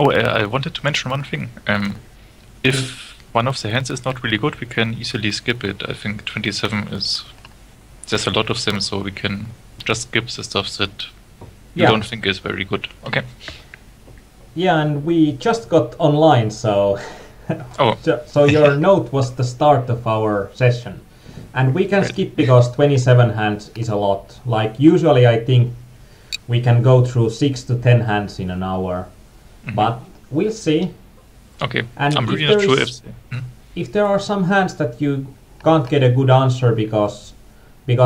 Oh, I wanted to mention one thing. If one of the hands is not really good, we can easily skip it. I think 27 is... There's a lot of them, so we can just skip the stuff that you don't think is very good. Okay. Yeah, and we just got online, so... Oh. So your note was the start of our session. And we can skip because 27 hands is a lot. Like, usually I think we can go through 6 to 10 hands in an hour. But we'll see. Okay, and I'm really not sure if there are some hands that you can't get a good answer because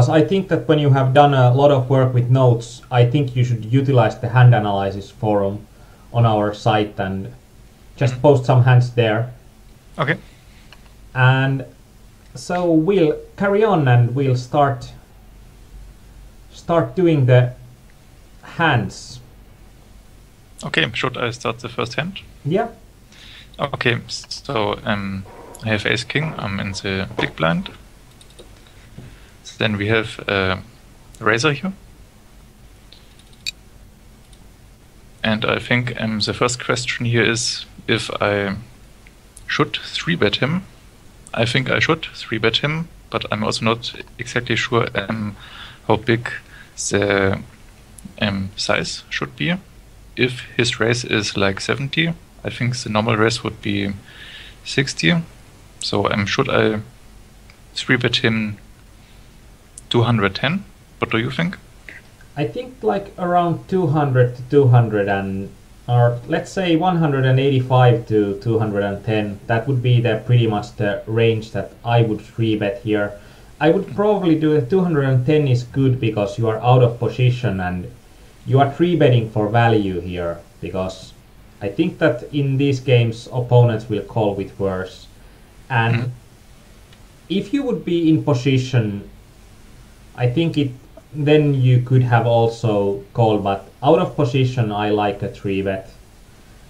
I think that when you have done a lot of work with notes, I think you should utilize the hand analysis forum on our site and just post some hands there. Okay. And so we'll carry on and we'll start doing the hands. Okay, should I start the first hand? Yeah. Okay, so I have ace king, I'm in the big blind. Then we have razor here. And I think the first question here is if I should 3-bet him. I think I should 3-bet him, but I'm also not exactly sure how big the size should be. If his raise is like 70, I think the normal raise would be 60. So should I 3-bet him 210? What do you think? I think like around 200 to 200 or let's say 185 to 210. That would be pretty much the range that I would 3-bet here. I would probably do 210 is good because you are out of position and you are 3-betting for value here, because I think that in these games opponents will call with worse. And if you would be in position, I think then you could have also called, but out of position I like a 3-bet.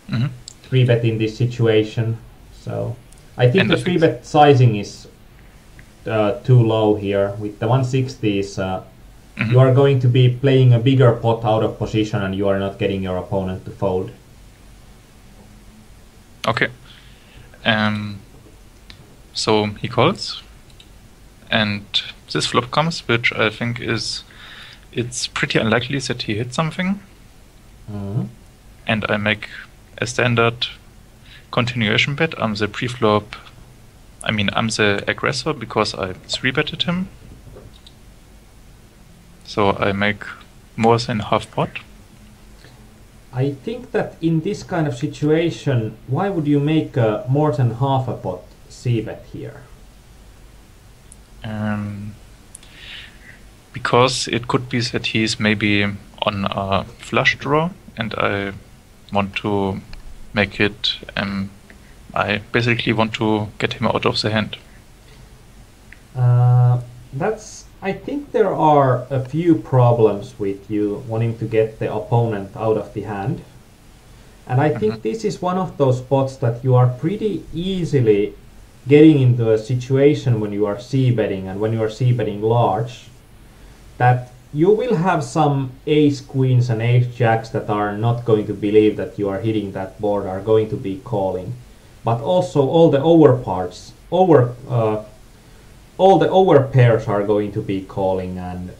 3-bet in this situation. So I think the 3-bet sizing is too low here. With the 160s, you are going to be playing a bigger pot out of position and you are not getting your opponent to fold. Okay. So he calls, and this flop comes, which I think it's pretty unlikely that he hits something. And I make a standard continuation bet. I'm the pre-flop. I'm the aggressor because I 3-betted him. So I make more than half pot. I think that in this kind of situation, why would you make more than half a pot c-bet here? Because it could be that he's maybe on a flush draw and I want to make it, I basically want to get him out of the hand. I think there are a few problems with you wanting to get the opponent out of the hand. And I think this is one of those spots that you are pretty easily getting into a situation when you are c-betting, and when you are c-betting large, that you will have some ace queens and ace jacks that are not going to believe that you are hitting that board, are going to be calling. But also all the over pairs are going to be calling, and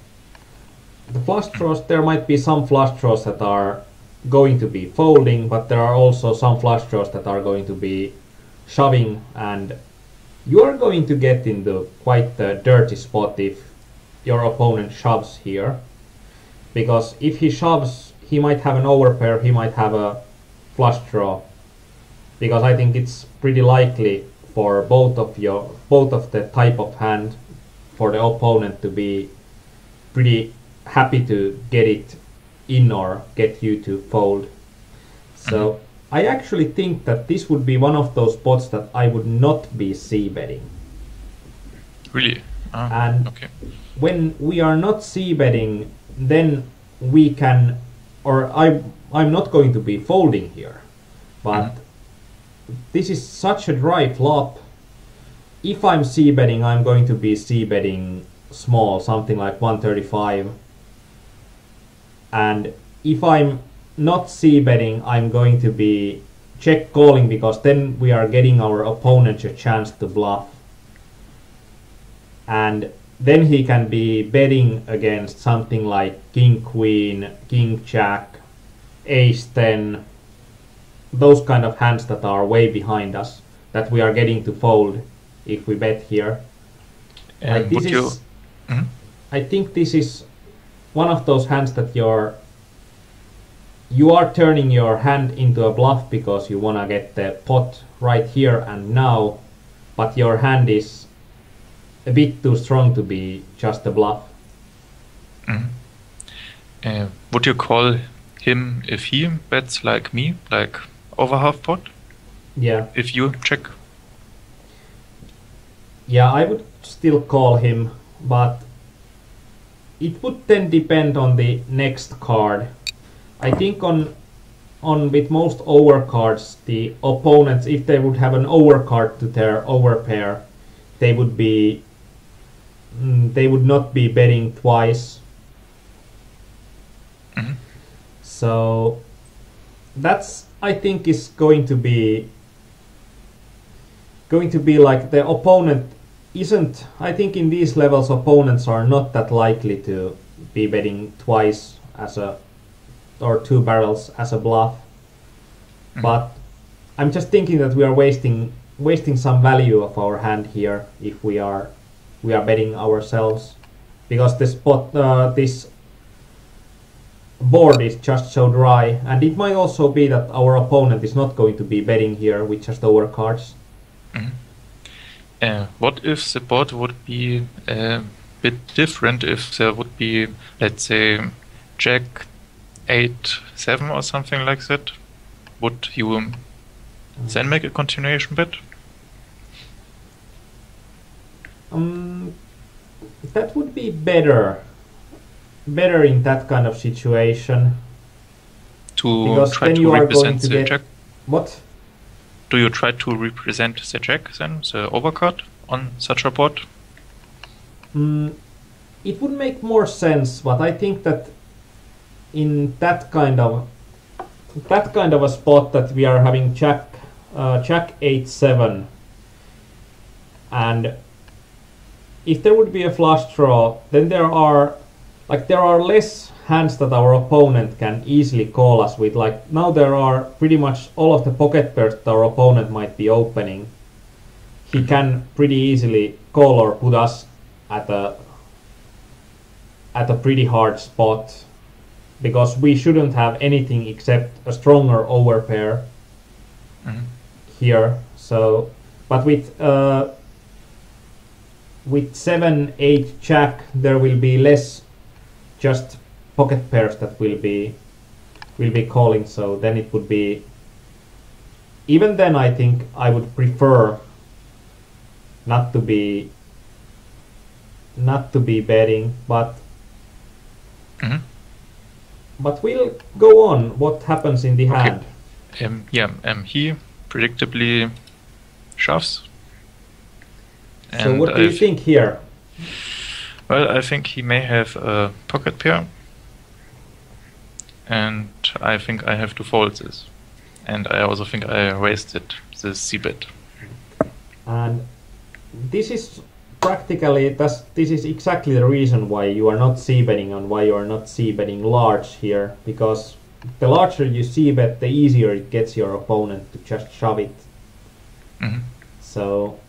the flush draws, there might be some flush draws that are going to be folding, but there are also some flush draws that are going to be shoving, and you are going to get into quite a dirty spot if your opponent shoves here. Because if he shoves, he might have an overpair, he might have a flush draw. Because I think it's pretty likely for both of the type of hand for the opponent to be pretty happy to get it in or get you to fold. So I actually think that this would be one of those spots that I would not be c-betting. Really? And when we are not c-betting, then we can, or I'm not going to be folding here, but this is such a dry flop. If I'm c-betting, I'm going to be c-betting small, something like 135. And if I'm not c-betting, I'm going to be check calling, because then we are getting our opponent a chance to bluff. And then he can be betting against something like king queen, king jack, ace 10, those kind of hands that are way behind us, that we are getting to fold if we bet here. And would you? I think this is one of those hands that you are turning your hand into a bluff because you want to get the pot right here and now, but your hand is a bit too strong to be just a bluff. Would you call him if he bets like me, like over half pot? Yeah. If you check? Yeah, I would still call him, but it would then depend on the next card. I think on with most overcards, the opponents, if they would have an overcard to their overpair, they would not be betting twice. So that's, I think, is going to be like the opponent isn't. I think in these levels opponents are not that likely to be betting twice or two barrels as a bluff. But I'm just thinking that we are wasting some value of our hand here if we are betting ourselves, because this board is just so dry, and it might also be that our opponent is not going to be betting here with just overcards. What if the board would be a bit different? If there would be, let's say, Jack 8-7 or something like that, would you then make a continuation bet? That would be better in that kind of situation. To try to represent the Jack? What? Do you try to represent the Jack then, the overcard, on such a board? It would make more sense, but I think that in that kind of a spot that we are having Jack 8-7, and if there would be a flush draw, then there are less hands that our opponent can easily call us with. Like now there are pretty much all of the pocket pairs that our opponent might be opening. He can pretty easily call or put us at a pretty hard spot, because we shouldn't have anything except a stronger overpair here. So, but with 7-8 Jack, there will be less just pocket pairs that will be calling. So then it would be, even then I think I would prefer not to be betting, but we'll go on what happens in the hand. He predictably shoves. So what do you think here? Well, I think he may have a pocket pair, and I think I have to fold this. And I also think I raised this c-bet. And this is practically, this is exactly the reason why you are not c-betting and why you are not c-betting large here, because the larger you c-bet, the easier it gets your opponent to just shove it. So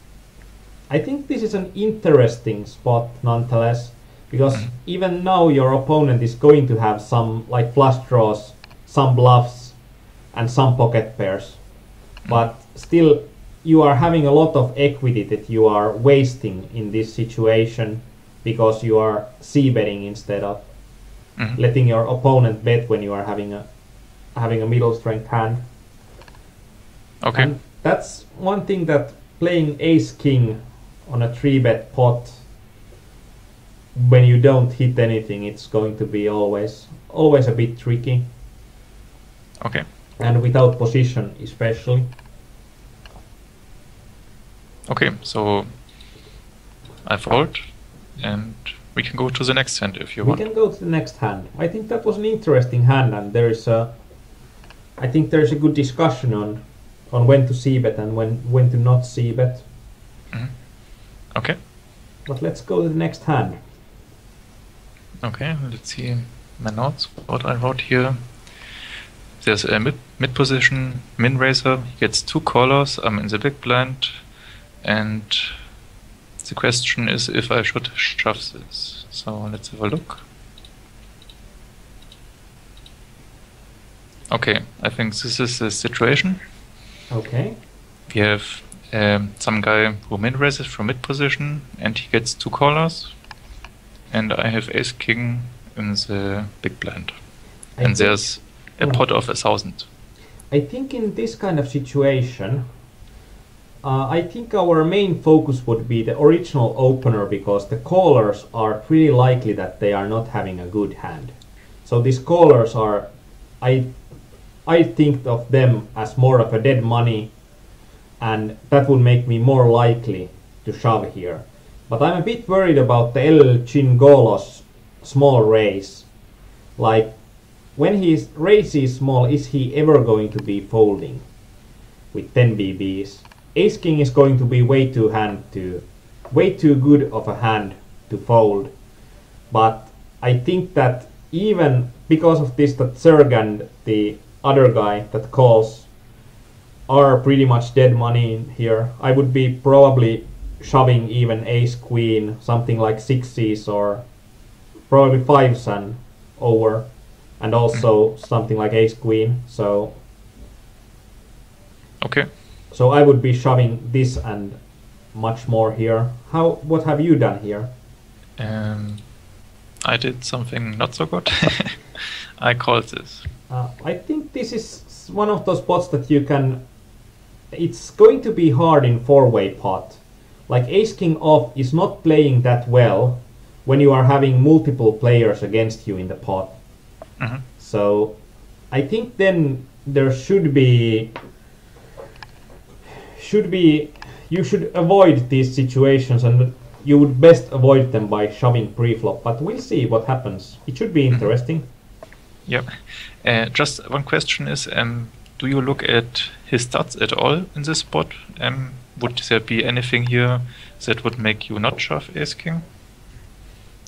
I think this is an interesting spot nonetheless, because even now your opponent is going to have some like flush draws, some bluffs, and some pocket pairs, but still you are having a lot of equity that you are wasting in this situation, because you are c-betting instead of letting your opponent bet when you are having a middle strength hand. Okay. And that's one thing that playing ace king on a 3-bet pot, when you don't hit anything, it's going to be always a bit tricky. Okay. And without position especially. Okay, so I fold, and we can go to the next hand if you want. We can go to the next hand. I think that was an interesting hand, and I think there is a good discussion on when to c-bet and when to not c-bet. Okay. But let's go to the next hand. Okay, let's see my notes, what I wrote here. There's a mid position min raiser. He gets 2 callers. I'm in the big blind, and the question is if I should shove this. So let's have a look. Okay, I think this is the situation. Okay. We have some guy who min raises from mid position, and he gets 2 callers. And I have ace king in the big blind, and there's a pot of 1,000. I think in this kind of situation, I think our main focus would be the original opener, because the callers are pretty likely that they are not having a good hand. So these callers are, I think of them as more of a dead money, and that would make me more likely to shove here. But I'm a bit worried about the El Chingolo's small raise. Like, when his raise is small, is he ever going to be folding with 10 BBs? Ace King is going to be way too good of a hand to fold. But I think that even because of this, that Zerg and the other guy that calls are pretty much dead money in here. I would be probably shoving even ace queen, something like 6s or probably 5s and over, and also something like ace queen. So okay, so I would be shoving this and much more here. What have you done here? I did something not so good. I called this. I think this is one of those spots that you can, it's going to be hard in 4-way pot. Like ace king off is not playing that well when you are having multiple players against you in the pot. So I think then there should be you should avoid these situations, and you would best avoid them by shoving pre-flop, but we'll see what happens. It should be interesting. Yep. Just one question is, do you look at his stats at all in this spot? Would there be anything here that would make you not shove ace king?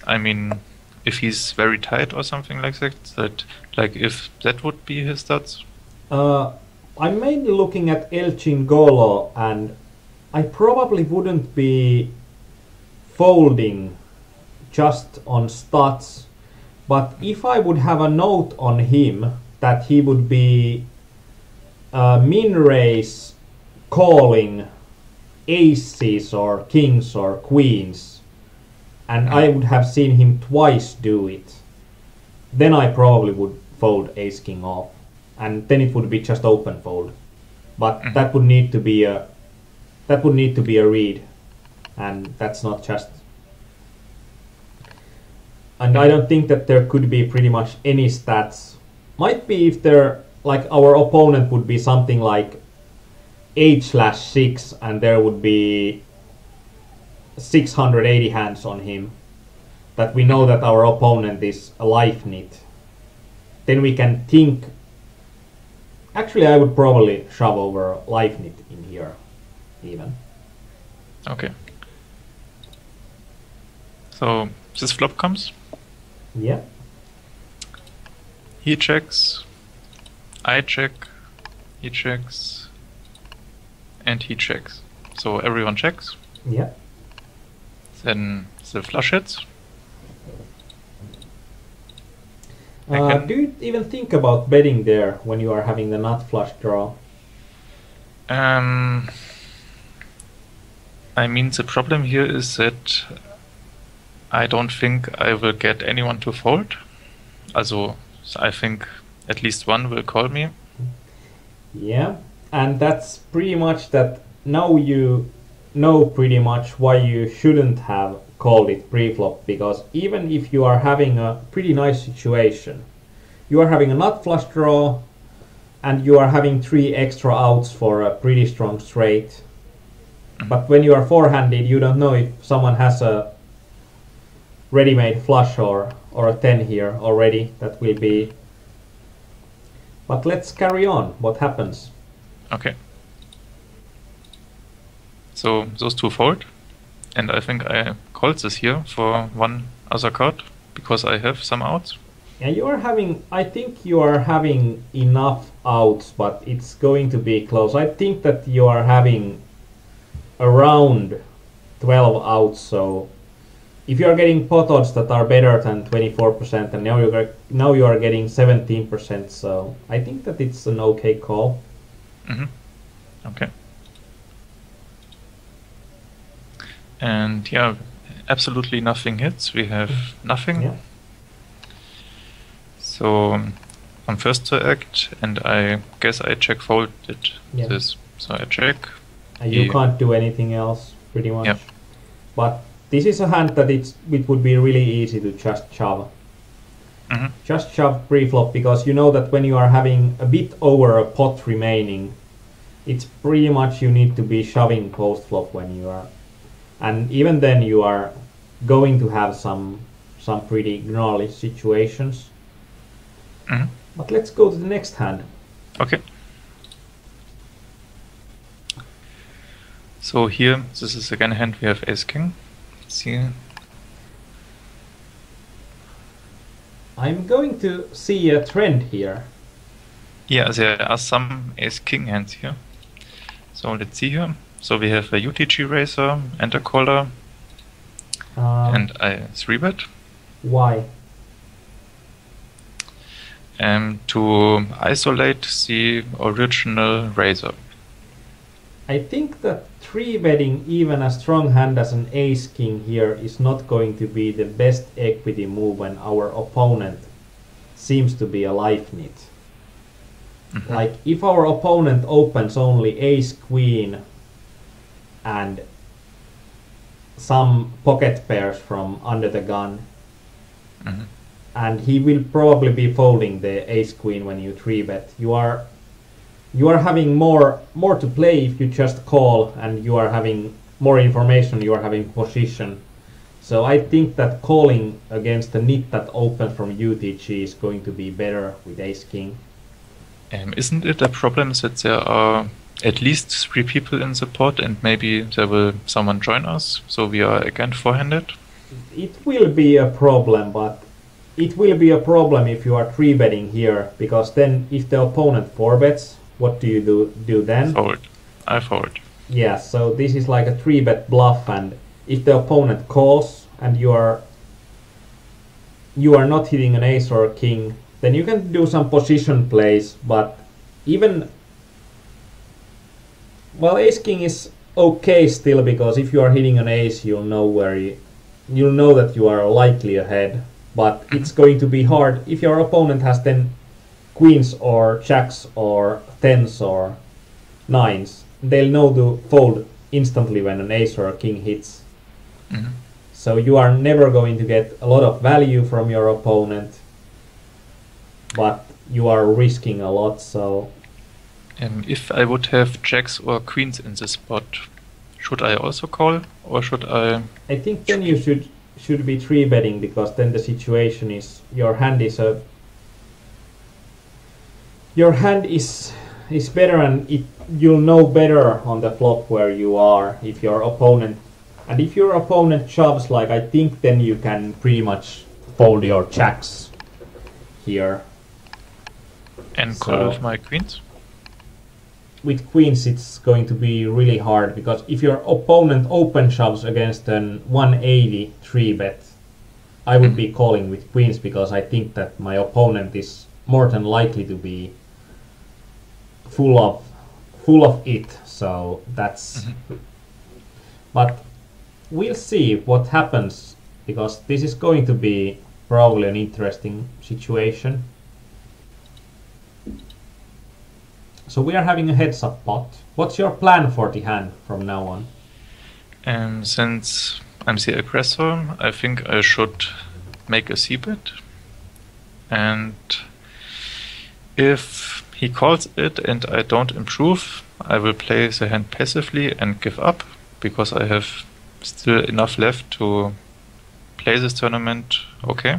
I mean, if he's very tight or something like that, like if that would be his stats? I'm mainly looking at El Chingolo, and I probably wouldn't be folding just on stats, but if I would have a note on him that he would be min raise calling aces or kings or queens, and I would have seen him twice do it, then I probably would fold ace king off, and then it would be just open fold. But that would need to be a read, and that's not just. And I don't think that there could be pretty much any stats. Might be if there, like our opponent would be something like 8/6 and there would be 680 hands on him, that we know that our opponent is a life knit. Then we can think. Actually, I would probably shove over life knit in here, even. Okay. So this flop comes. Yeah. He checks. I check. He checks. And he checks. So everyone checks. Yeah. Then the flush hits. Do you even think about betting there when you are having the nut flush draw? I mean, the problem here is that I don't think I will get anyone to fold. Also, I think at least one will call me. Yeah, and that's pretty much that. Now you know pretty much why you shouldn't have called it pre-flop, because even if you are having a pretty nice situation, you are having a nut flush draw and you are having 3 extra outs for a pretty strong straight. But when you are four-handed, you don't know if someone has a ready-made flush or a 10 here already. That will be. But let's carry on. What happens? Okay. So those two fold, and I think I called this here for one other card because I have some outs. Yeah, you are having. I think you are having enough outs, but it's going to be close. I think that you are having around 12 outs. So if you are getting pot odds that are better than 24%, and now you are getting 17%. So I think that it's an okay call. Okay. And yeah, absolutely nothing hits. We have nothing. Yeah. So I'm first to act, and I guess I check folded Yeah. this. So I check. And you can't do anything else, pretty much. Yep. But this is a hand that it would be really easy to just shove. Just shove pre-flop, because you know that when you are having a bit over a pot remaining, it's pretty much you need to be shoving post-flop when you are. And even then you are going to have some pretty gnarly situations. But let's go to the next hand. Okay. So here, this is again a hand we have ace king. See. I'm going to see a trend here. Yeah, there are some ace king hands here. So let's see here. So we have a UTG raiser and a caller, and I 3-bet. Why? To isolate the original raiser. I think that 3-betting even a strong hand as an ace king here is not going to be the best equity move when our opponent seems to be a life knit. Like if our opponent opens only ace queen and some pocket pairs from under the gun, and he will probably be folding the ace queen when you 3-bet. You are having more to play if you just call, and you are having more information, you are having position. So I think that calling against the nit that opens from UTG is going to be better with ace king. Isn't it a problem that there are at least 3 people in the pot, and maybe there will someone join us, so we are again four-handed? It will be a problem, but it will be a problem if you are 3-betting here, because then if the opponent 4-bets, what do you do then? Fold. I fold. Yeah, so this is like a 3-bet bluff, and if the opponent calls and you are not hitting an ace or a king, then you can do some position plays, but even... Well, ace king is okay still, because if you are hitting an ace, you'll know that you are likely ahead. But it's going to be hard if your opponent has then queens or jacks or tens or nines. They'll know to fold instantly when an ace or a king hits. So you are never going to get a lot of value from your opponent, but you are risking a lot. So if I would have jacks or queens in this spot, should I also call, or should I... I think then you should be 3-betting, because then the situation is your hand is better, and you'll know better on the flop where you are if your opponent shoves, like, I think then you can pretty much fold your jacks here. And call with my queens? With queens it's going to be really hard, because if your opponent open shoves against an 180 3-bet, I would be calling with queens, because I think that my opponent is more than likely to be full of it. So that's... But we'll see what happens, because this is going to be probably an interesting situation. So we are having a heads-up pot. What's your plan for the hand from now on? Since I'm the aggressor, I think I should make a c-bet. And if he calls it and I don't improve, I will play the hand passively and give up, because I have still enough left to play this tournament okay.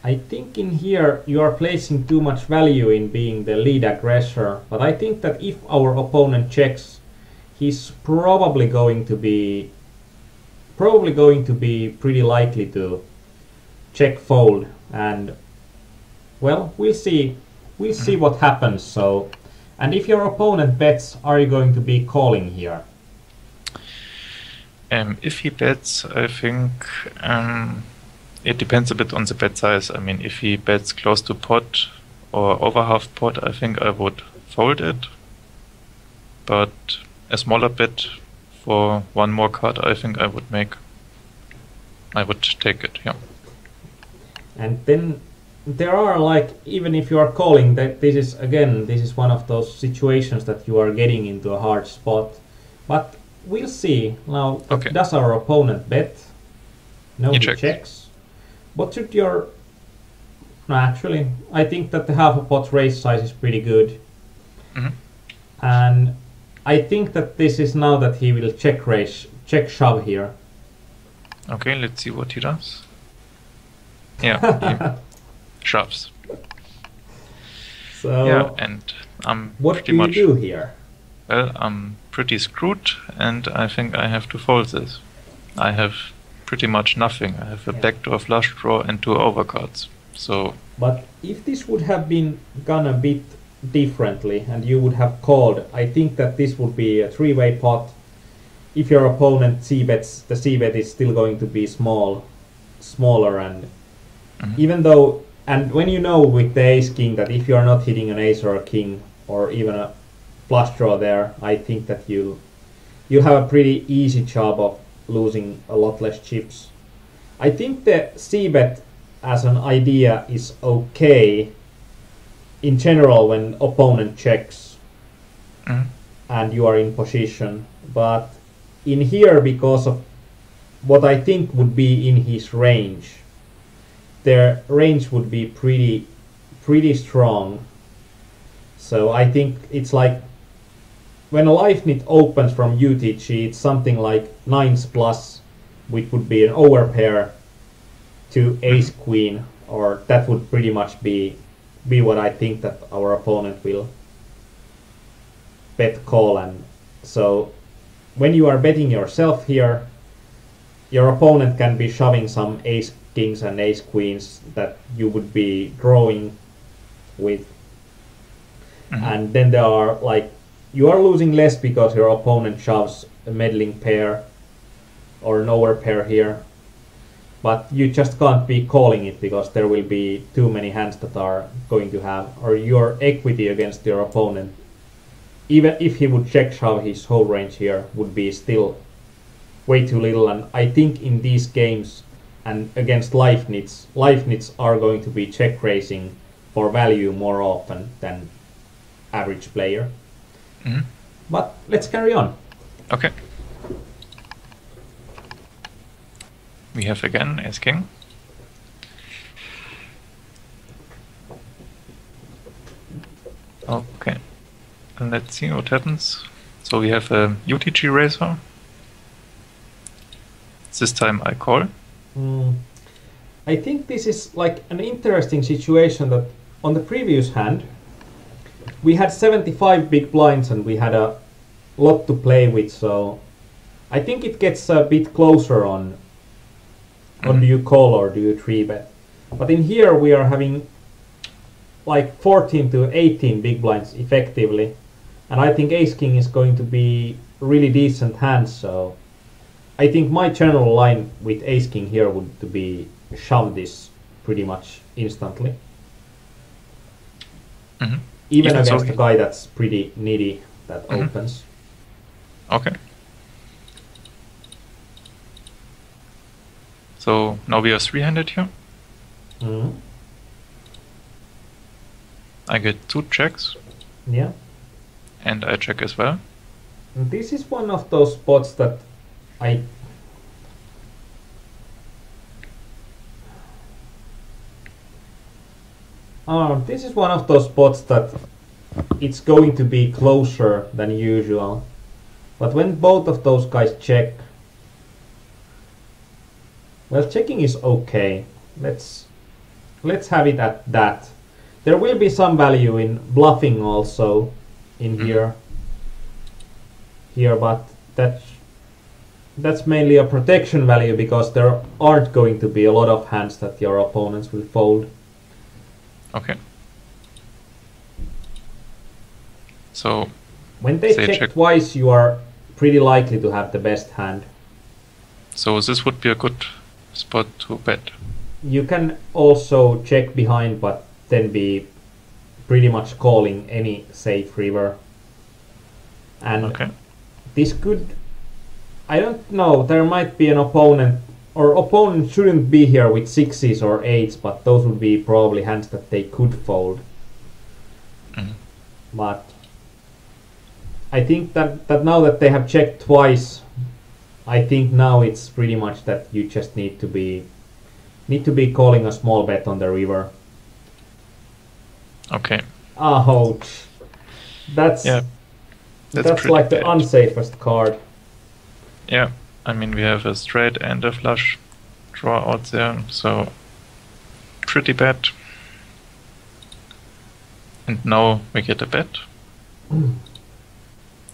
I think in here you are placing too much value in being the lead aggressor, but I think that if our opponent checks, he's probably going to be pretty likely to check fold, and well, we'll see what happens. So, and if your opponent bets, are you going to be calling here? If he bets, I think it depends a bit on the bet size. I mean, if he bets close to pot or over half pot, I think I would fold it. But a smaller bet for one more card, I think I would make. I would take it, yeah. And then there are, like, even if you are calling, that this is one of those situations that you are getting into a hard spot. But we'll see. Now, okay. Does our opponent bet? No, he checks. checks. What should your... No, actually, I think that the half a pot raise size is pretty good. And I think that this is now that he will check shove here. Okay, let's see what he does. Yeah, he shoves. So, yeah, and I'm what pretty do much... you do here? Well, I'm pretty screwed, and I think I have to fold this. I have pretty much nothing. I have a backdoor flush draw and 2 overcards. So. But if this would have been gone a bit differently and you would have called, I think that this would be a 3-way pot. If your opponent c-bets, the c-bet is still going to be smaller, and even though, and when you know with the ace-king that if you are not hitting an ace or a king or even a flush draw there, I think that you'll have a pretty easy job of losing a lot less chips. I think the c-bet as an idea is okay in general when opponent checks and you are in position, but in here, because of what I think would be in his range, their range would be pretty strong. So I think it's like when a life knit opens from UTG, it's something like 9s plus, which would be an overpair to ace queen, or that would pretty much be what I think that our opponent will bet call. And so when you are betting yourself here, your opponent can be shoving some ace kings and ace queens that you would be drawing with. And then there are, like, you are losing less because your opponent shoves a meddling pair or an overpair here, but you just can't be calling it because there will be too many hands that are going to have, or your equity against your opponent, even if he would check shove his whole range here, would be still way too little. And I think in these games and against life knits are going to be check raising for value more often than average player. But let's carry on. Okay. We have again ace king. Okay. And let's see what happens. So we have a UTG raiser. This time I call. I think this is like an interesting situation that on the previous hand we had 75 big blinds and we had a lot to play with, so I think it gets a bit closer on do you call or do you 3-bet. But in here we are having like 14 to 18 big blinds effectively, and I think ace king is going to be really decent hand, so I think my general line with ace king here would to be shove this pretty much instantly. Even against a guy that's pretty needy that opens. Okay. So now we are 3-handed here. I get 2 checks. Yeah. And I check as well. And this is one of those spots that this is one of those spots that it's going to be closer than usual. But when both of those guys check, well, checking is okay. Let's have it at that. There will be some value in bluffing also in here. here, but that's mainly a protection value because there aren't going to be a lot of hands that your opponents will fold. Okay. So when they check twice, you are pretty likely to have the best hand. So this would be a good spot to bet. You can also check behind, but then be pretty much calling any safe river. And okay. This could, I don't know, there might be an opponent, or opponent shouldn't be here with 6s or 8s, but those would be probably hands that they could fold. Mm-hmm. But I think that now that they have checked twice, I think now it's pretty much that you just need to be calling a small bet on the river. Okay. Ouch. That's like the unsafest card. Yeah, I mean we have a straight and a flush draw out there, so pretty bad. And now we get a bet.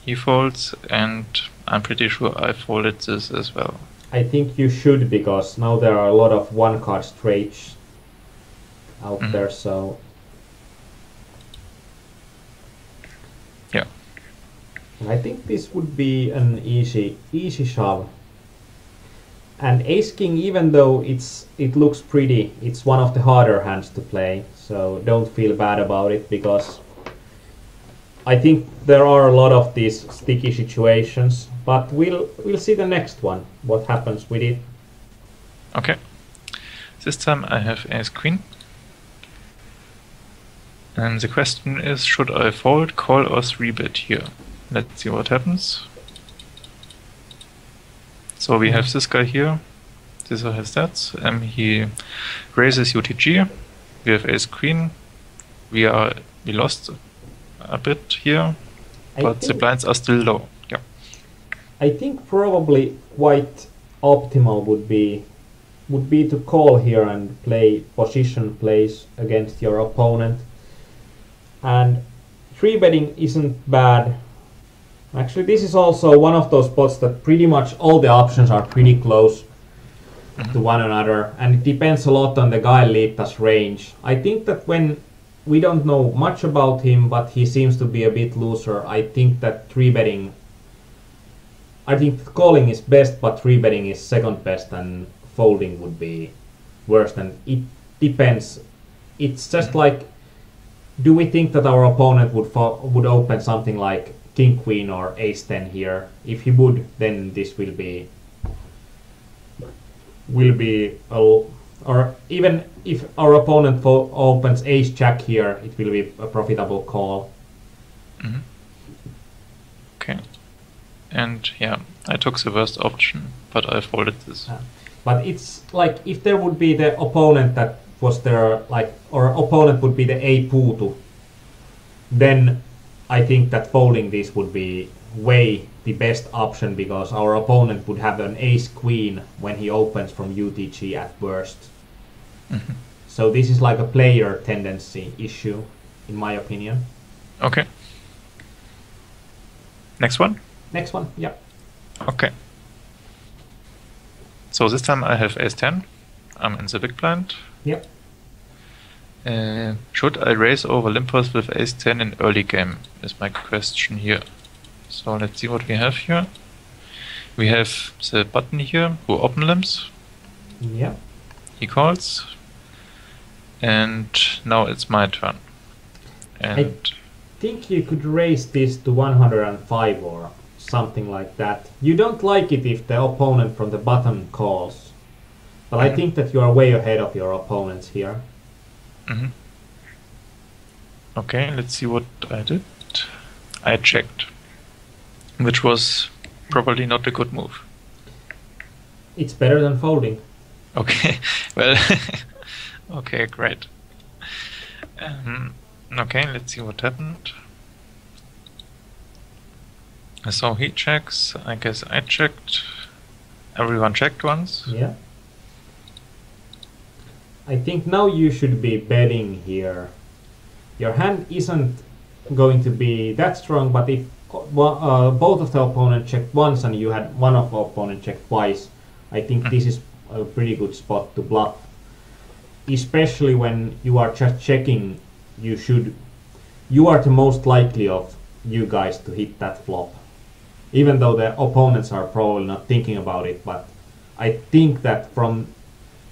He folds, and I'm pretty sure I folded this as well. I think you should, because now there are a lot of one-card straights out there, so... Yeah. I think this would be an easy shove. And Ace-King, even though it looks pretty, it's one of the harder hands to play, so don't feel bad about it, because I think there are a lot of these sticky situations, but we'll see the next one, what happens with it. Okay. This time I have Ace-Queen. And the question is, should I fold, call or 3-bet here? Let's see what happens. So we have this guy here. This are his stats. He raises UTG. We have Ace-Queen. We lost a bit here, but the blinds are still low. Yeah. I think probably quite optimal would be to call here and play position plays against your opponent. And 3-betting isn't bad. Actually, this is also one of those spots that pretty much all the options are pretty close to one another, and it depends a lot on the guy Liitta's range. I think that when we don't know much about him, but he seems to be a bit looser, I think that 3-betting... I think calling is best, but 3-betting is second best, and folding would be worse. And it depends. It's just like, do we think that our opponent would open something like King Queen or Ace 10 here? If he would, then this will be or even if our opponent opens Ace Jack here, it will be a profitable call. Okay. And yeah, I took the worst option, but I folded this. But it's like, if there would be the opponent that was there, like, or opponent would be the A Puutu, then I think that folding this would be way the best option, because our opponent would have an Ace Queen when he opens from UTG at worst. So this is like a player tendency issue, in my opinion. Okay. Next one? Next one, yeah. Okay. So this time I have Ace 10. I'm in the big blind. Yep. Should I raise over limpers with Ace 10 in early game, is my question here. So let's see what we have here. We have the button here who open limps. Yeah. He calls. And now it's my turn. And I think you could raise this to 105 or something like that. You don't like it if the opponent from the bottom calls. But I think that you are way ahead of your opponents here. Okay, let's see what I did. I checked, which was probably not a good move. It's better than folding. Okay, well, okay, great. Okay, let's see what happened. So he checks, I guess I checked. Everyone checked once. Yeah. I think now you should be betting here. Your hand isn't going to be that strong, but if both of the opponent checked once and you had one of the opponent checked twice, I think this is a pretty good spot to bluff. Especially when you are just checking, you are the most likely of you guys to hit that flop. Even though the opponents are probably not thinking about it, but I think that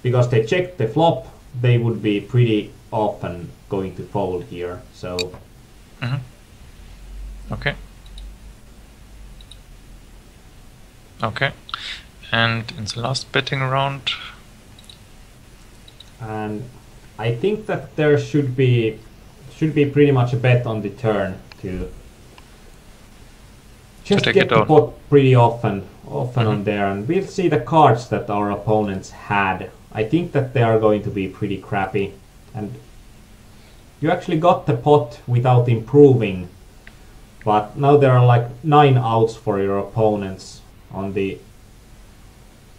because they checked the flop, they would be pretty often going to fold here. So. Okay. Okay. And in the last betting round. And I think that there should be pretty much a bet on the turn to just get the pot pretty often on there, and we'll see the cards that our opponents had. I think that they are going to be pretty crappy, and you actually got the pot without improving, but now there are like 9 outs for your opponents on the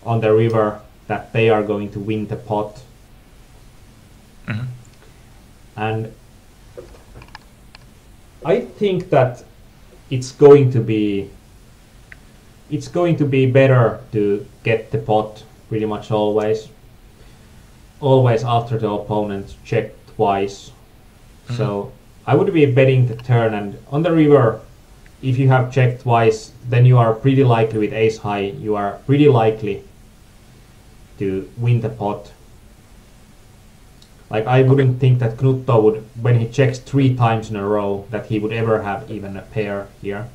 river that they are going to win the pot. And I think that it's going to be better to get the pot pretty much always after the opponent checked twice. So I would be betting the turn, and on the river, if you have checked twice, then you are pretty likely with ace high, you are pretty likely to win the pot. Like, I wouldn't think that Knutto would, when he checks 3 times in a row, that he would ever have even a pair here.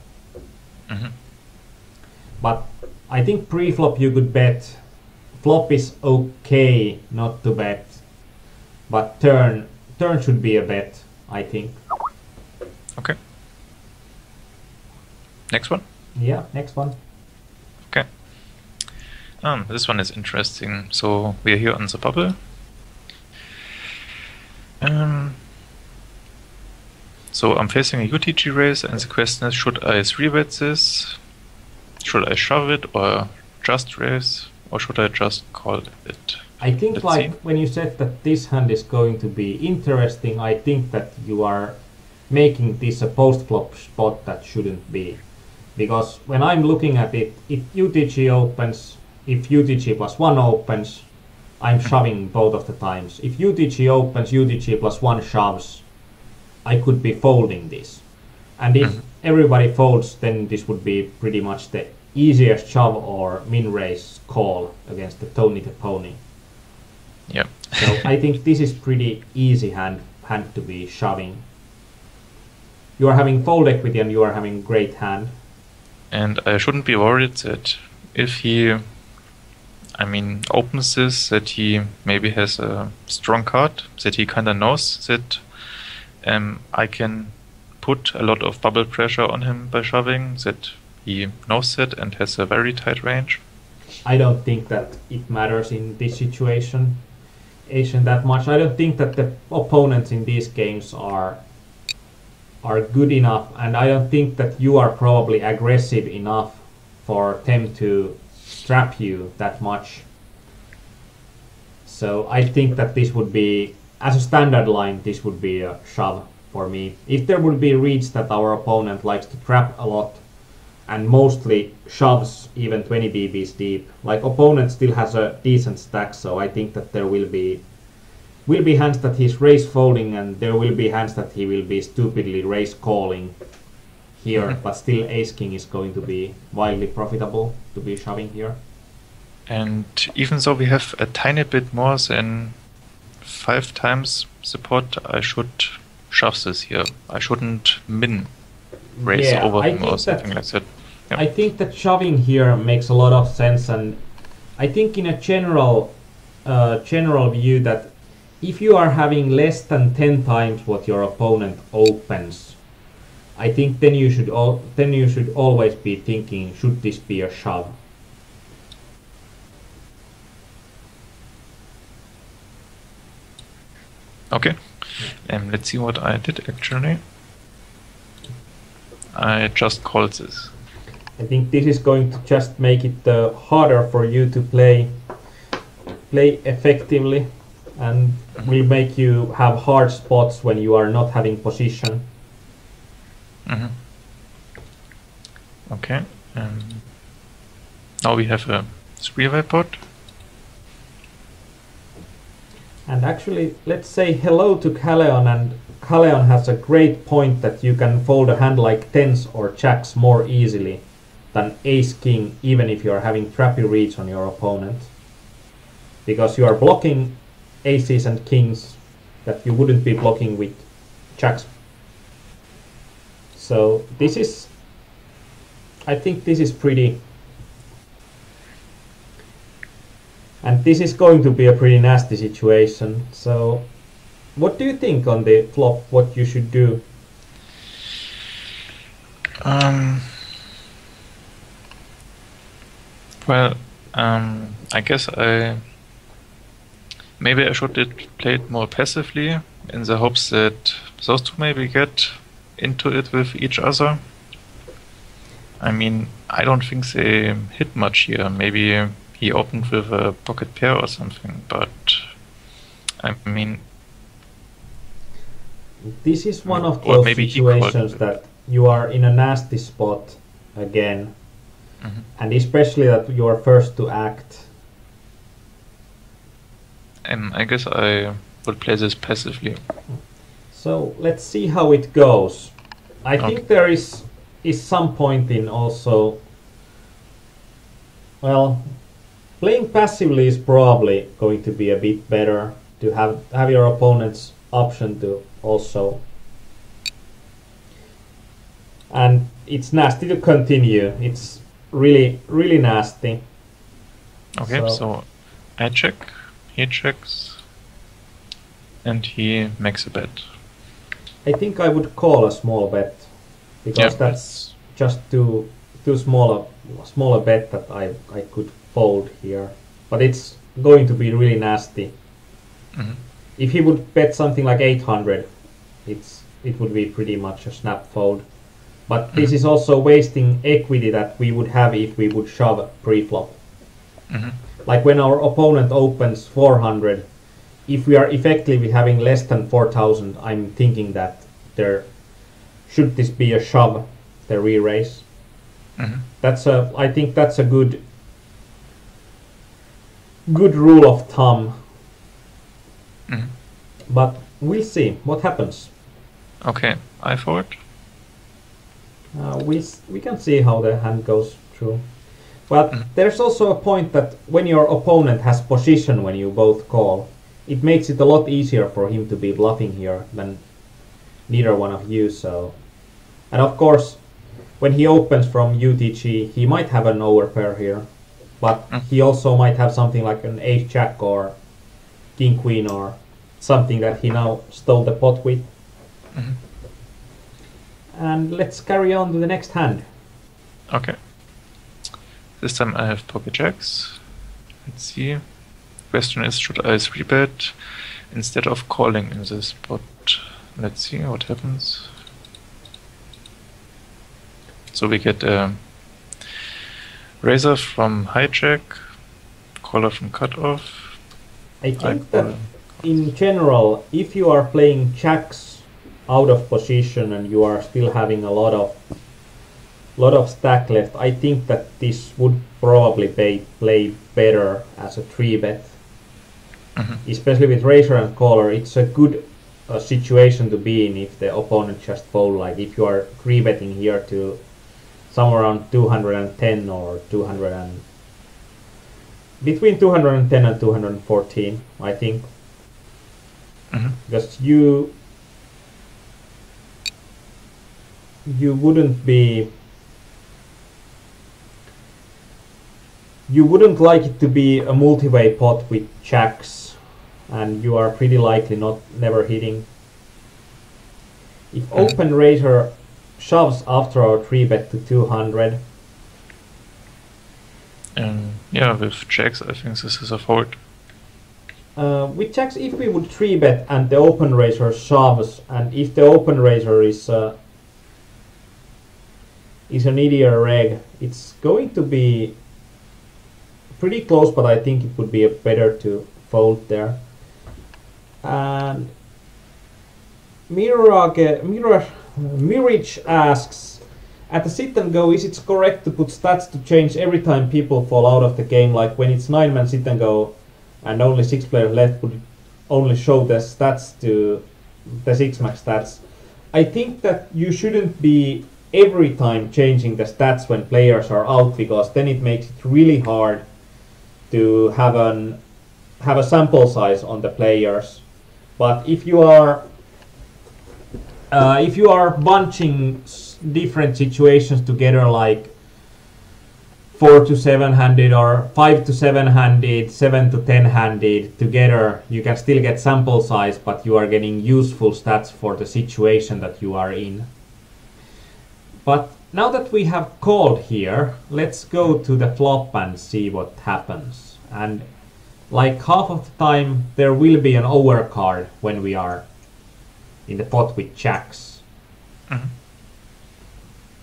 But I think pre-flop you could bet. Flop is okay not to bet, but turn should be a bet, I think. Okay. Next one? Yeah, next one. Okay. This one is interesting. So we are here on the bubble. So I'm facing a UTG raise, and the question is, should I 3-bet this? Should I shove it or just raise, or should I just call it? I think when you said that this hand is going to be interesting, I think that you are making this a post-flop spot that shouldn't be. Because when I'm looking at it, if UTG opens, if UTG plus 1 opens, I'm shoving both of the times. If UTG opens, UTG plus 1 shoves, I could be folding this. And if everybody folds, then this would be pretty much the easiest shove or min raise call against the Tony the Pony. Yeah. So I think this is pretty easy hand to be shoving. You are having fold equity and you are having great hand. And I shouldn't be worried that if he, opens this, that he maybe has a strong card, that he kind of knows that I can put a lot of bubble pressure on him by shoving, that he knows it and has a very tight range. I don't think that it matters in this situation that much. I don't think that the opponents in these games are good enough, and I don't think that you are probably aggressive enough for them to trap you that much. So I think that this would be, as a standard line, this would be a shove for me. If there would be reads that our opponent likes to trap a lot and mostly shoves even 20 dBs deep, like opponent still has a decent stack, so I think that there will be hands that he's raise folding, and there will be hands that he will be stupidly raise calling here, but still ace king is going to be wildly profitable to be shoving here. And even though we have a tiny bit more than 5 times support, I should shove this here. I shouldn't min raise over him or something like that. Yeah. I think that shoving here makes a lot of sense, and I think in a general view that if you are having less than 10 times what your opponent opens, I think then you should always be thinking, should this be a shove? Okay, let's see what I did actually. I just called this. I think this is going to just make it harder for you to play effectively, and will make you have hard spots when you are not having position. Okay. Now we have a 3-way pot. And actually, let's say hello to Kaleon, and Kaleon has a great point that you can fold a hand like tens or jacks more easily than ace-king, even if you are having trappy reads on your opponent. Because you are blocking aces and kings that you wouldn't be blocking with jacks. So this is, I think this is pretty, and this is going to be a pretty nasty situation. So what do you think on the flop, what you should do? Well, I guess maybe I should play it more passively in the hopes that those two maybe get into it with each other. I mean, I don't think they hit much here. Maybe he opened with a pocket pair or something, but I mean... This is one of those situations that you are in a nasty spot again. Mm-hmm. And especially that you are first to act. I guess I would play this passively. So let's see how it goes. I think there is some point in also, well, playing passively is probably going to be a bit better to have your opponent's option to also. And it's nasty to continue. It's really, really nasty. Okay, so I check, he checks, and he makes a bet. I think I would call a small bet, because that's just too small a bet that I could fold here. But it's going to be really nasty. Mm-hmm. If he would bet something like 800, it would be pretty much a snap fold. But this is also wasting equity that we would have if we would shove pre-flop. Mm-hmm. Like when our opponent opens 400, if we are effectively having less than 4000, I'm thinking that there should this be a shove, the re-raise. Mm-hmm. I think that's a good rule of thumb. Mm-hmm. But we'll see what happens. Okay, I fold. We can see how the hand goes through. But there's also a point that when your opponent has position when you both call, it makes it a lot easier for him to be bluffing here than neither one of you. So, and of course, when he opens from UTG, he might have an overpair here, but he also might have something like an ace jack or king queen or something that he now stole the pot with. Mm-hmm. And let's carry on to the next hand. Okay. This time I have pocket jacks. Let's see. Question is, should I 3-bet instead of calling in this spot? Let's see what happens. So we get a raiser from hijack, caller from cutoff. I think that in general, if you are playing jacks out of position and you are still having a lot of stack left, I think that this would probably play better as a 3-bet. Mm-hmm. Especially with raiser and caller, it's a good situation to be in if the opponent just fold. Like if you are 3-betting here to somewhere around 210 or between 210 and 214, I think. Mm-hmm. Because you wouldn't like it to be a multi-way pot with jacks, and you are pretty likely never hitting. If open raiser shoves after our 3-bet to 200. Yeah, with jacks I think this is a fold. With jacks, if we would 3-bet and the open raiser shoves, and if the open raiser is an idiot reg, it's going to be pretty close, but I think it would be better to fold there. And Mirage asks, At the sit and go, is it correct to put stats to change every time people fall out of the game? Like when it's 9-man sit and go and only 6 players left, would it only show the stats to the 6 max stats? I think that you shouldn't be every time changing the stats when players are out, because then it makes it really hard to have a sample size on the players. But if you are bunching different situations together, like 4 to 7 handed or 5 to 7 handed, 7 to 10 handed together, you can still get sample size, but you are getting useful stats for the situation that you are in. But now that we have called here, let's go to the flop and see what happens. And like half of the time there will be an overcard when we are in the pot with jacks. Mm-hmm.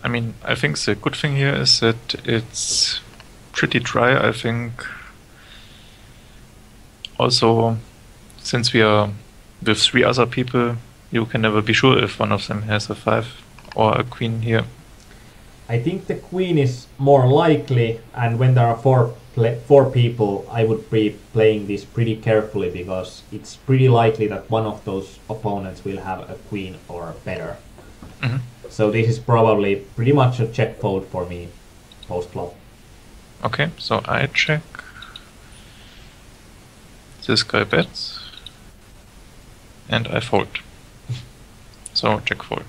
I mean, I think the good thing here is that it's pretty dry. I think also, since we are with 3 other people, you can never be sure if one of them has a 5 or a queen here. I think the queen is more likely, and when there are 4 people, I would be playing this pretty carefully, because it's pretty likely that one of those opponents will have a queen or better. Mm-hmm. So this is probably pretty much a check fold for me post flop. Okay, so I check. This guy bets. And I fold. So check fold.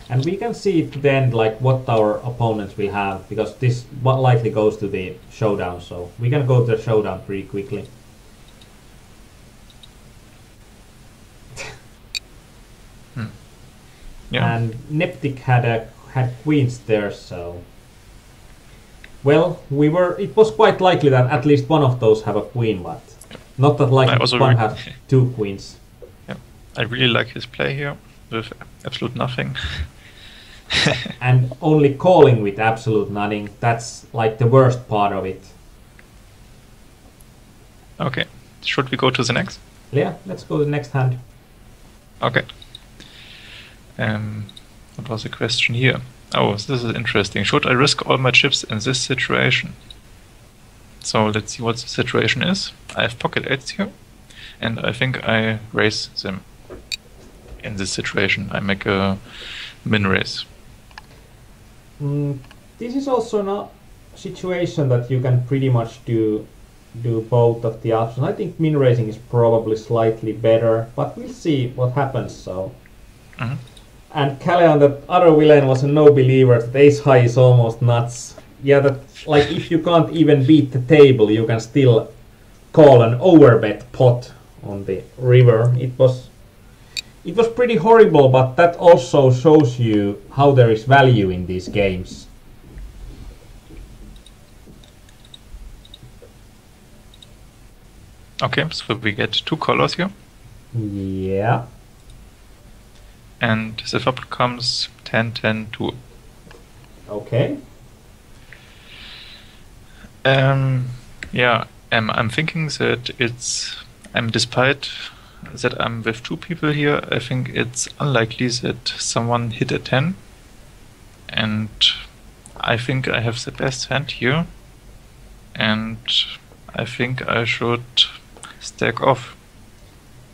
And we can see to the end like what our opponents will have, because this likely goes to the showdown, so we can go to the showdown pretty quickly. Yeah. And Neptic had queens there, so well, it was quite likely that at least one of those have a queen, but not that likely one have 2 queens. Yeah, I really like his play here with absolute nothing. And only calling with absolute nothing, that's like the worst part of it. Okay, should we go to the next? Yeah, let's go to the next hand. Okay. What was the question here? Oh, this is interesting. Should I risk all my chips in this situation? So let's see what the situation is. I have pocket 8s here, and I think I raise them. In this situation, I make a min raise. This is also a situation that you can pretty much do both of the options. I think min raising is probably slightly better, but we'll see what happens. So. Mm-hmm. And Calle, the other villain, was a no believer that ace high is almost nuts. Yeah, that like if you can't even beat the table, you can still call an overbet pot on the river. It was pretty horrible, but that also shows you how there is value in these games. Okay, so we get 2 colors here. Yeah. And the flop becomes 10, 10, 2. Okay. Yeah, I'm thinking that despite that I'm with 2 people here, I think it's unlikely that someone hit a 10. And I think I have the best hand here. And I think I should stack off.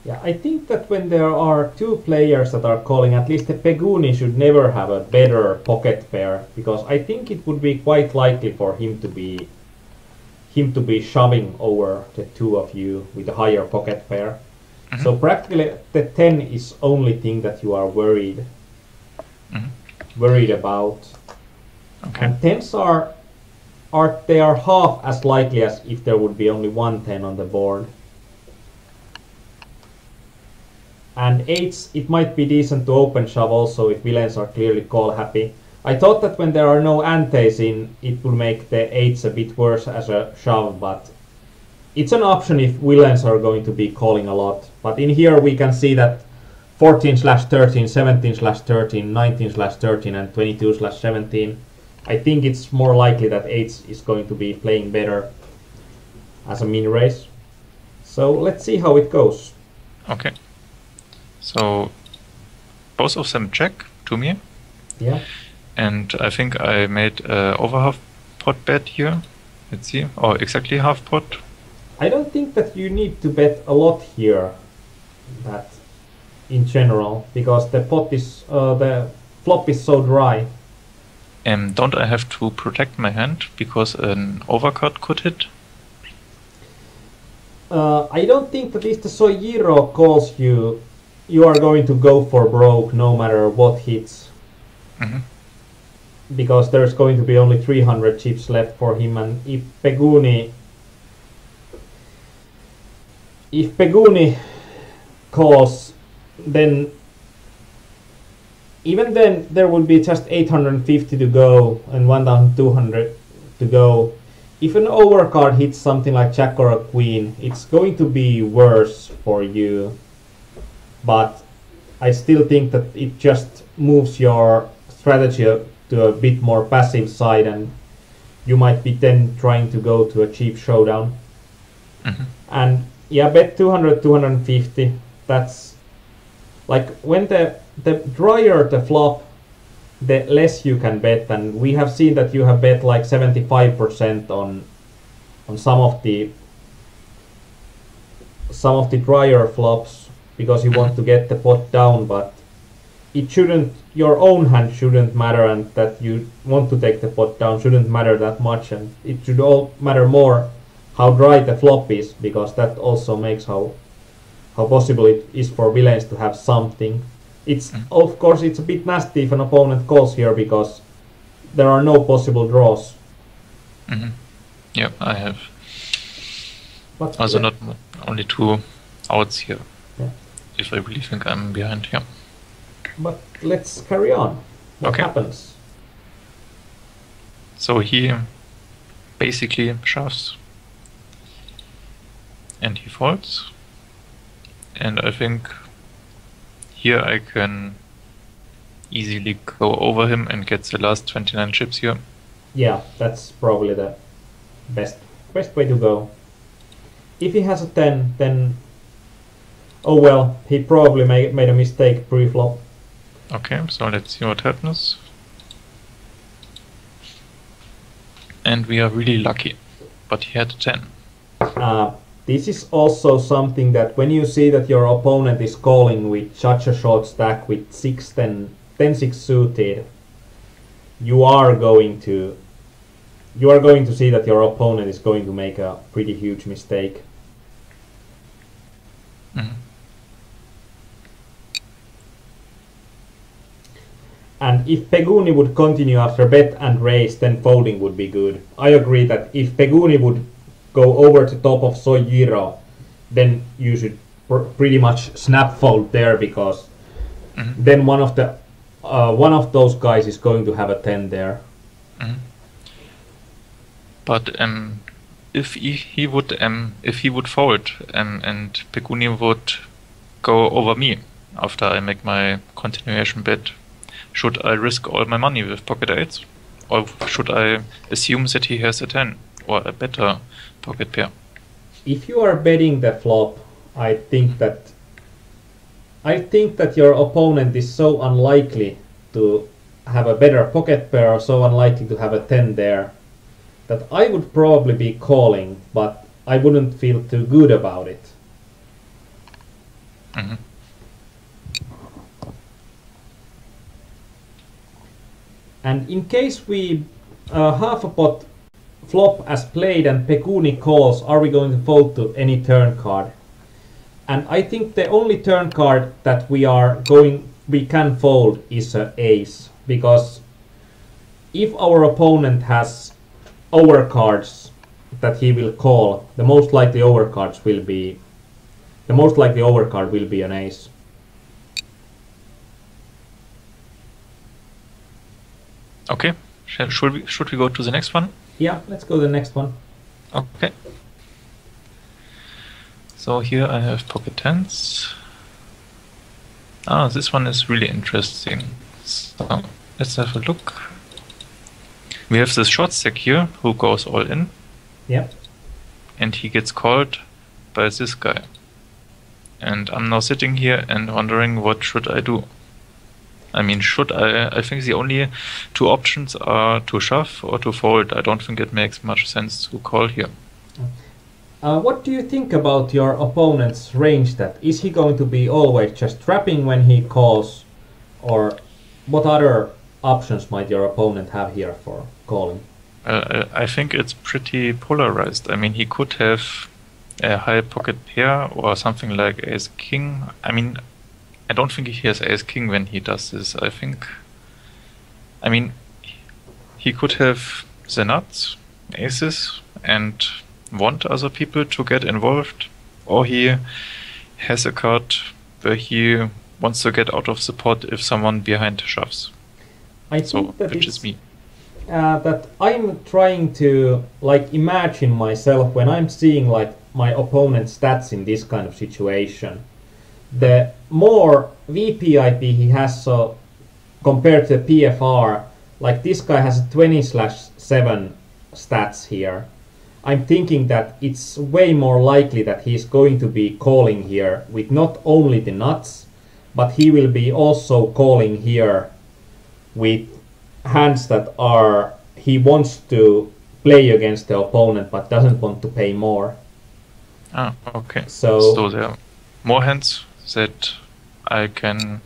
Yeah, I think that when there are 2 players that are calling, at least the Peguni should never have a better pocket pair, because I think it would be quite likely for him to be shoving over the 2 of you with a higher pocket pair. Mm-hmm. So practically the 10 is only thing that you are worried about. Okay. And 10s are half as likely as if there would be only 1 10 on the board. And 8s, it might be decent to open shove also if villains are clearly call happy. I thought that when there are no antes in, it will make the 8s a bit worse as a shove, but it's an option if villains are going to be calling a lot. But in here we can see that 14/13, 17/13, 19/13 and 22/17. I think it's more likely that 8s is going to be playing better as a min raise. So let's see how it goes. Okay. So both of them check to me. Yeah. And I think I made over half pot bet here. Let's see. Or exactly half pot. I don't think that you need to bet a lot here, that in general, because the pot is the flop is so dry. Don't I have to protect my hand because an overcard could hit? I don't think that if the Sojiro calls you, you are going to go for broke no matter what hits. Mm-hmm. Because there's going to be only 300 chips left for him, and if Peguni calls, then even then there will be just 850 to go and 1200 to go. If an overcard hits something like Jack or a Queen, it's going to be worse for you. But I still think that it just moves your strategy to a bit more passive side, and you might be then trying to go to a cheap showdown. Mm-hmm. And yeah, bet 200, 250. That's like when the drier the flop, the less you can bet. And we have seen that you have bet like 75% on some of the drier flops because you want to get the pot down, but it shouldn't. Your own hand shouldn't matter, and that you want to take the pot down shouldn't matter that much, and it should all matter more how dry the flop is, because that also makes how possible it is for villains to have something. It's of course it's a bit nasty if an opponent calls here because there are no possible draws. Mm-hmm. Yeah, I have. But Also not only 2 outs here. Yeah. If I really think I'm behind here. But let's carry on. What happens? So he basically shoves. And he folds. And I think here I can easily go over him and get the last 29 chips here. Yeah, that's probably the best way to go. If he has a 10, then oh well, he probably made a mistake pre-flop. Okay, so let's see what happens. And we are really lucky, but he had a 10. This is also something that when you see that your opponent is calling with such a short stack with 10-6 suited, you are going to see that your opponent is going to make a pretty huge mistake. Mm-hmm. And if Peguni would continue after bet and raise, then folding would be good. I agree that if Peguni would go over the top of Sojiro, then you should pretty much snap fold there, because then one of those guys is going to have a 10 there. Mm-hmm. But if he would fold and Peguni would go over me after I make my continuation bet, should I risk all my money with pocket 8s, or should I assume that he has a 10 or a better pocket pair? If you are betting the flop, I think that your opponent is so unlikely to have a better pocket pair, or so unlikely to have a 10 there, that I would probably be calling, but I wouldn't feel too good about it. Mm-hmm. And in case we half a pot flop as played and Peguni calls, are we going to fold to any turn card? And I think the only turn card that we can fold is an ace, because if our opponent has overcards that he will call, the most likely overcard will be an ace. Okay, should we go to the next one? Yeah, let's go to the next one. Okay. So here I have pocket 10s. This one is really interesting. So let's have a look. We have this short stack here who goes all in. Yeah. And he gets called by this guy. And I'm now sitting here and wondering what should I do. I mean, I think the only two options are to shove or to fold. I don't think it makes much sense to call here. What do you think about your opponent's range stat? Is he going to be always just trapping when he calls, or what other options might your opponent have here for calling? I think it's pretty polarized. I mean, he could have a high pocket pair or something like ace king. I mean, I don't think he has ace king when he does this. I mean, he could have the nuts, aces, and want other people to get involved, or he has a card where he wants to get out of the pot if someone behind shoves. I think that which is me. That I'm trying to imagine myself when I'm seeing my opponent's stats in this kind of situation. The more VPIP he has, so compared to PFR, like this guy has 20/7 stats here. I'm thinking that it's way more likely that he's going to be calling here with not only the nuts, but he will be also calling here with hands that he wants to play against the opponent but doesn't want to pay more. Ah, okay. So there are more hands that I can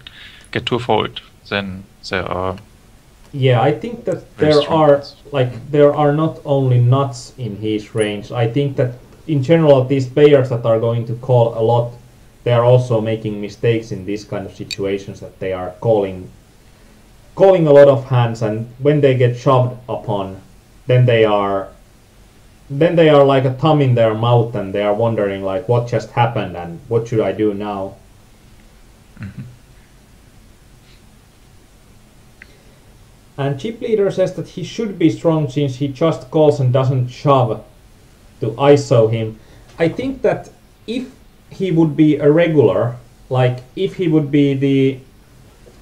get to fold than there are. Yeah, I think that there are not only nuts in his range. I think that in general these players that are going to call a lot, they are also making mistakes in these kind of situations, that they are calling a lot of hands, and when they get shoved upon, then they are like a thumb in their mouth, and they are wondering like what just happened and what should I do now. Mm-hmm. And Chip Leader says that he should be strong since he just calls and doesn't shove to ISO him. I think that if he would be a regular, like if he would be the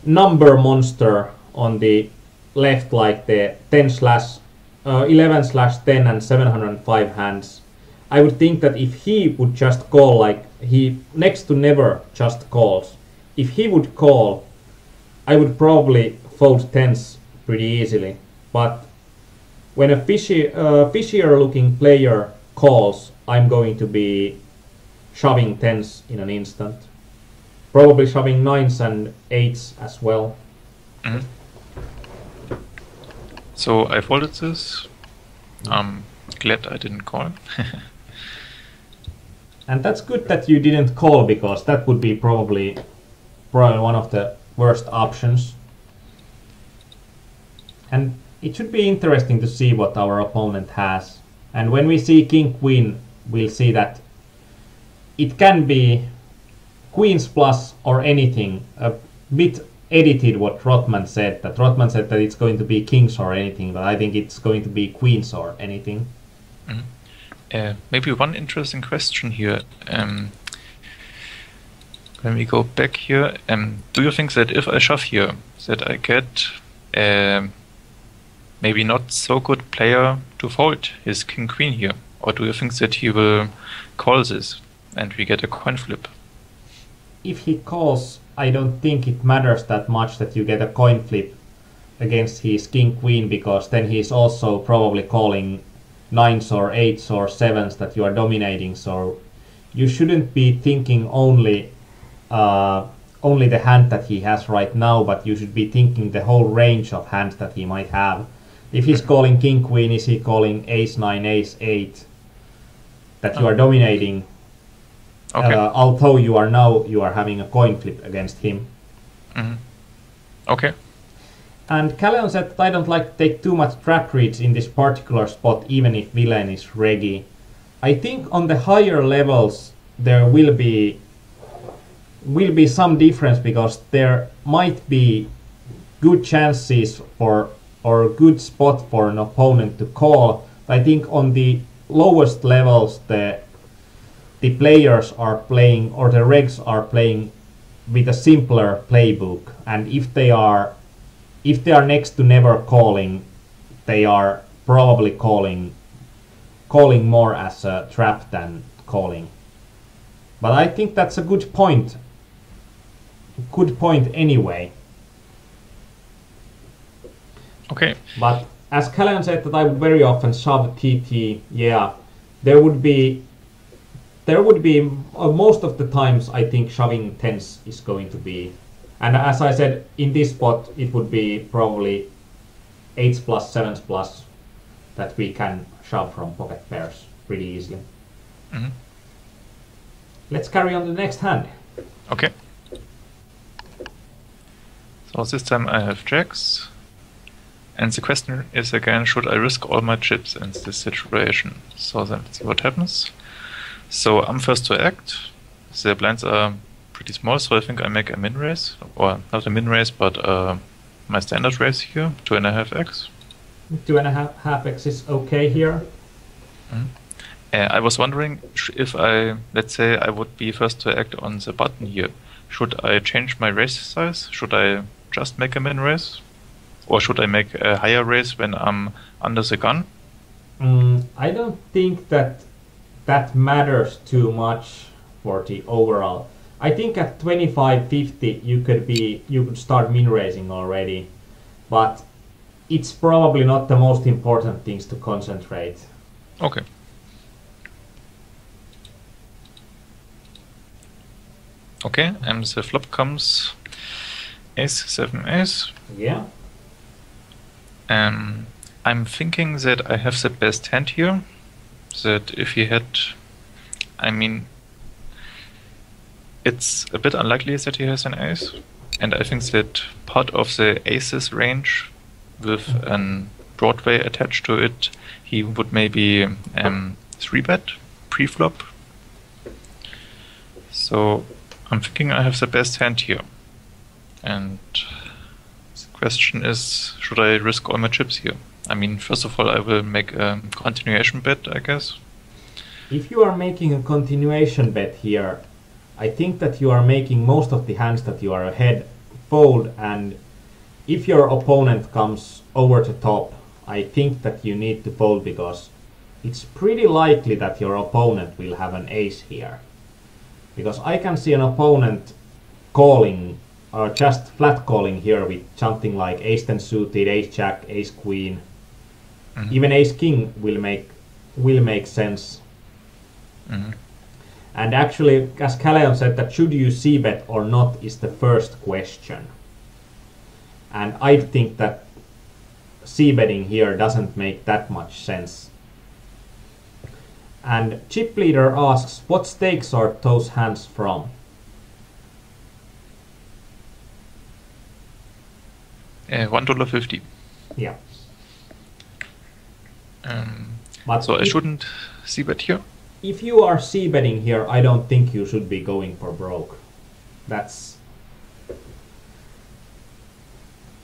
number monster on the left, like the 11/10 and 705 hands, I would think that if he would just call, like he next to never just calls, if he would call, I would probably fold tens pretty easily. But when a fishier looking player calls, I'm going to be shoving tens in an instant. Probably shoving nines and eights as well. Mm-hmm. So I folded this. Glad I didn't call. And that's good that you didn't call, because that would be probably one of the worst options. And it should be interesting to see what our opponent has. And when we see King Queen, we'll see that it can be Queens plus or anything. A bit edited what Rothman said. That Rothman said that it's going to be Kings or anything, but I think it's going to be Queens or anything. Mm-hmm. Maybe one interesting question here. When we go back here, do you think that if I shove here, that I get maybe not so good player to fold his King Queen here? Or do you think that he will call this and we get a coin flip? If he calls, I don't think it matters that much that you get a coin flip against his King Queen, because then he's also probably calling nines or eights or sevens that you are dominating. So you shouldn't be thinking only the hand that he has right now, but you should be thinking the whole range of hands that he might have. If he's calling King Queen, is he calling ace 9, ace 8 that you are dominating? Okay. Although you are having a coin flip against him. Mm-hmm. Okay. And Calleon said that I don't like to take too much trap reads in this particular spot, even if villain is reggy. I think on the higher levels there will be some difference, because there might be good chances for or good spot for an opponent to call. I think on the lowest levels the players are playing, or the regs are playing with a simpler playbook, and if they are next to never calling, they are probably calling more as a trap than calling. But I think that's a good point anyway. Okay. But as Callan said that I would very often shove TT, yeah, there would be most of the times I think shoving tens is going to be, and as I said, in this spot it would be probably 8s plus 7s plus that we can shove from pocket pairs pretty easily. Mm-hmm. Let's carry on to the next hand. Okay. So this time I have jacks. And the question is again, should I risk all my chips in this situation? So then let's see what happens. So I'm first to act. The blinds are pretty small, so I think I make a min raise. Or not a min raise, but my standard raise here, 2.5x. 2.5x is okay here. Mm-hmm. I was wondering if let's say I would be first to act on the button here. Should I change my raise size? Should I just make a min raise? Or should I make a higher raise when I'm under the gun? I don't think that matters too much for the overall. I think at 25.50 you could start min raising already, but it's probably not the most important things to concentrate. Okay. Okay, and the flop comes ace, 7 ace. Yeah. I'm thinking that I have the best hand here. That if he had, I mean, it's a bit unlikely that he has an ace. And I think that part of the aces range with an Broadway attached to it, he would maybe 3-bet pre-flop. So I'm thinking I have the best hand here. And the question is, should I risk all my chips here? I mean, first of all, I will make a continuation bet, I guess. If you are making a continuation bet here, I think that you are making most of the hands that you are ahead fold, and if your opponent comes over the top, I think that you need to fold because it's pretty likely that your opponent will have an ace here. Because I can see an opponent calling or just flat calling here with something like ace-10 suited, ace-jack, ace-queen. Mm-hmm. Even ace-king will make sense. Mm-hmm. And actually, as Calleon said, that should you c-bet or not is the first question. And I think that c-betting here doesn't make that much sense. And Chip Leader asks, what stakes are those hands from? $1.50. Yeah. But so I shouldn't c-bet here? If you are c-betting here, I don't think you should be going for broke. That's...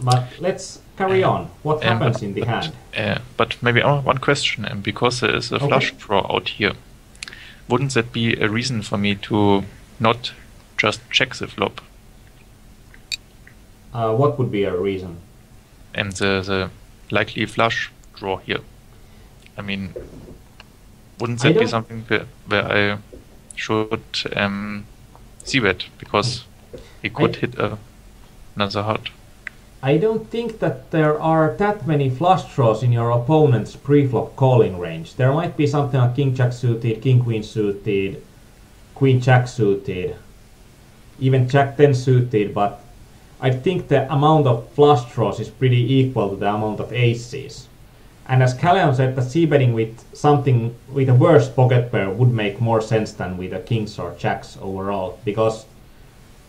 But let's carry on. What happens in the hand? But maybe one question, because there is a flush draw out here. Wouldn't that be a reason for me to not just check the flop? What would be a reason? And the likely flush draw here. I mean, wouldn't that be something where I should c-bet, because he could hit another heart? I don't think that there are that many flush draws in your opponent's pre-flop calling range. There might be something like king-jack suited, king-queen suited, queen-jack suited, even jack-10 suited, but I think the amount of flush draws is pretty equal to the amount of aces. And as Calleon said, that c-betting with something with a worse pocket pair would make more sense than with a kings or jacks overall, because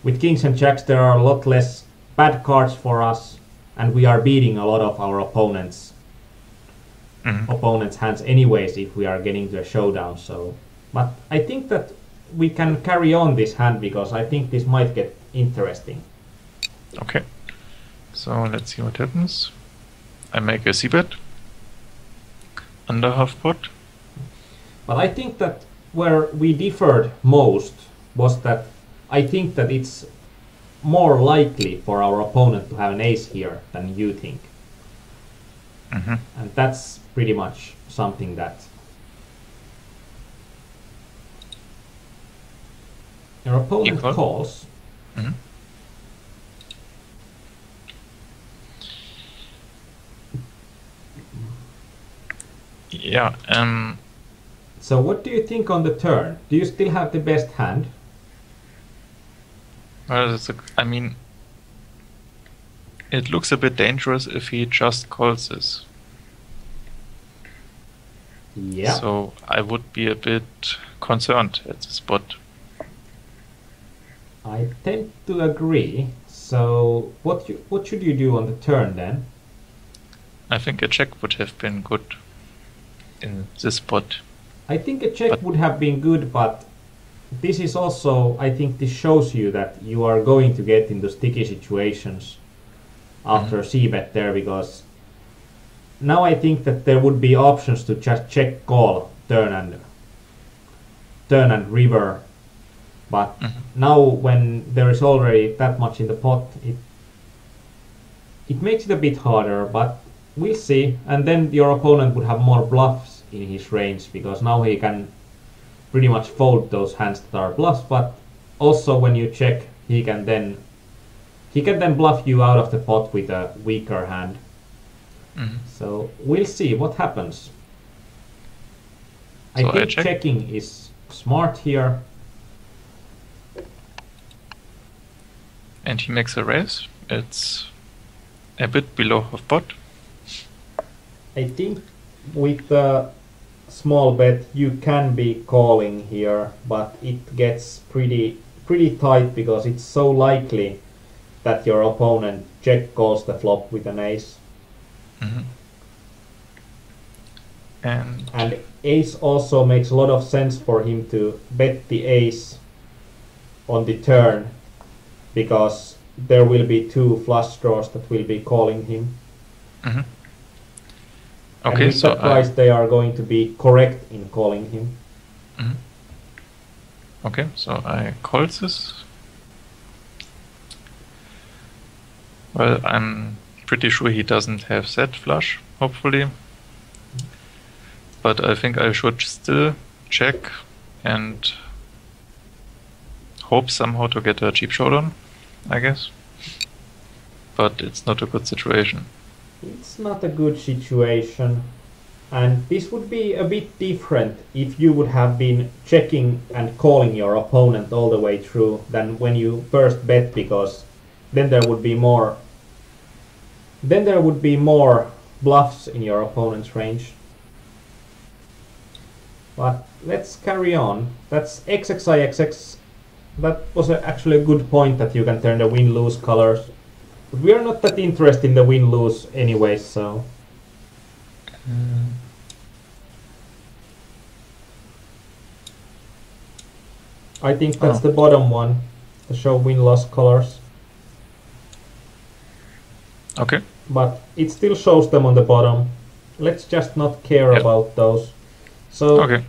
with kings and jacks there are a lot less bad cards for us, and we are beating a lot of our opponents' hands anyways if we are getting to a showdown. So, but I think that we can carry on this hand because I think this might get interesting. Okay, so let's see what happens. I make a c-bet under half pot. But I think that where we differed most was that I think that it's more likely for our opponent to have an ace here than you think. And that's pretty much something that your opponent calls. Yeah. So what do you think on the turn? Do you still have the best hand? Well, I mean, it looks a bit dangerous if he just calls this. Yeah. So I would be a bit concerned at the spot. I tend to agree. So what should you do on the turn then? I think a check would have been good in this spot. I think a check would have been good, but this is also, I think this shows you that you are going to get into sticky situations after c-bet there, because now I think that there would be options to just check call turn and river, but now when there is already that much in the pot, it makes it a bit harder, but we'll see. And then your opponent would have more bluffs in his range, because now he can pretty much fold those hands that are bluffs, but also when you check, he can then bluff you out of the pot with a weaker hand. So we'll see what happens. So I think checking is smart here. And he makes a raise. It's a bit below of pot. I think with the small bet you can be calling here, but it gets pretty tight, because it's so likely that your opponent check calls the flop with an ace. And ace also makes a lot of sense for him to bet the ace on the turn, because there will be two flush draws that will be calling him. Okay, and with so that price they are going to be correct in calling him. Okay, so I call this. Well, I'm pretty sure he doesn't have that flush, hopefully. But I think I should still check and hope somehow to get a cheap showdown, I guess. But it's not a good situation. It's not a good situation. And this would be a bit different if you would have been checking and calling your opponent all the way through than when you first bet, because then there would be more bluffs in your opponent's range. But let's carry on. That's XXIXX. That was actually a good point, that you can turn the win-lose colors. But we are not that interested in the win-lose anyway, so... I think that's the bottom one, to show win-loss colors. Okay. But it still shows them on the bottom. Let's just not care about those. So,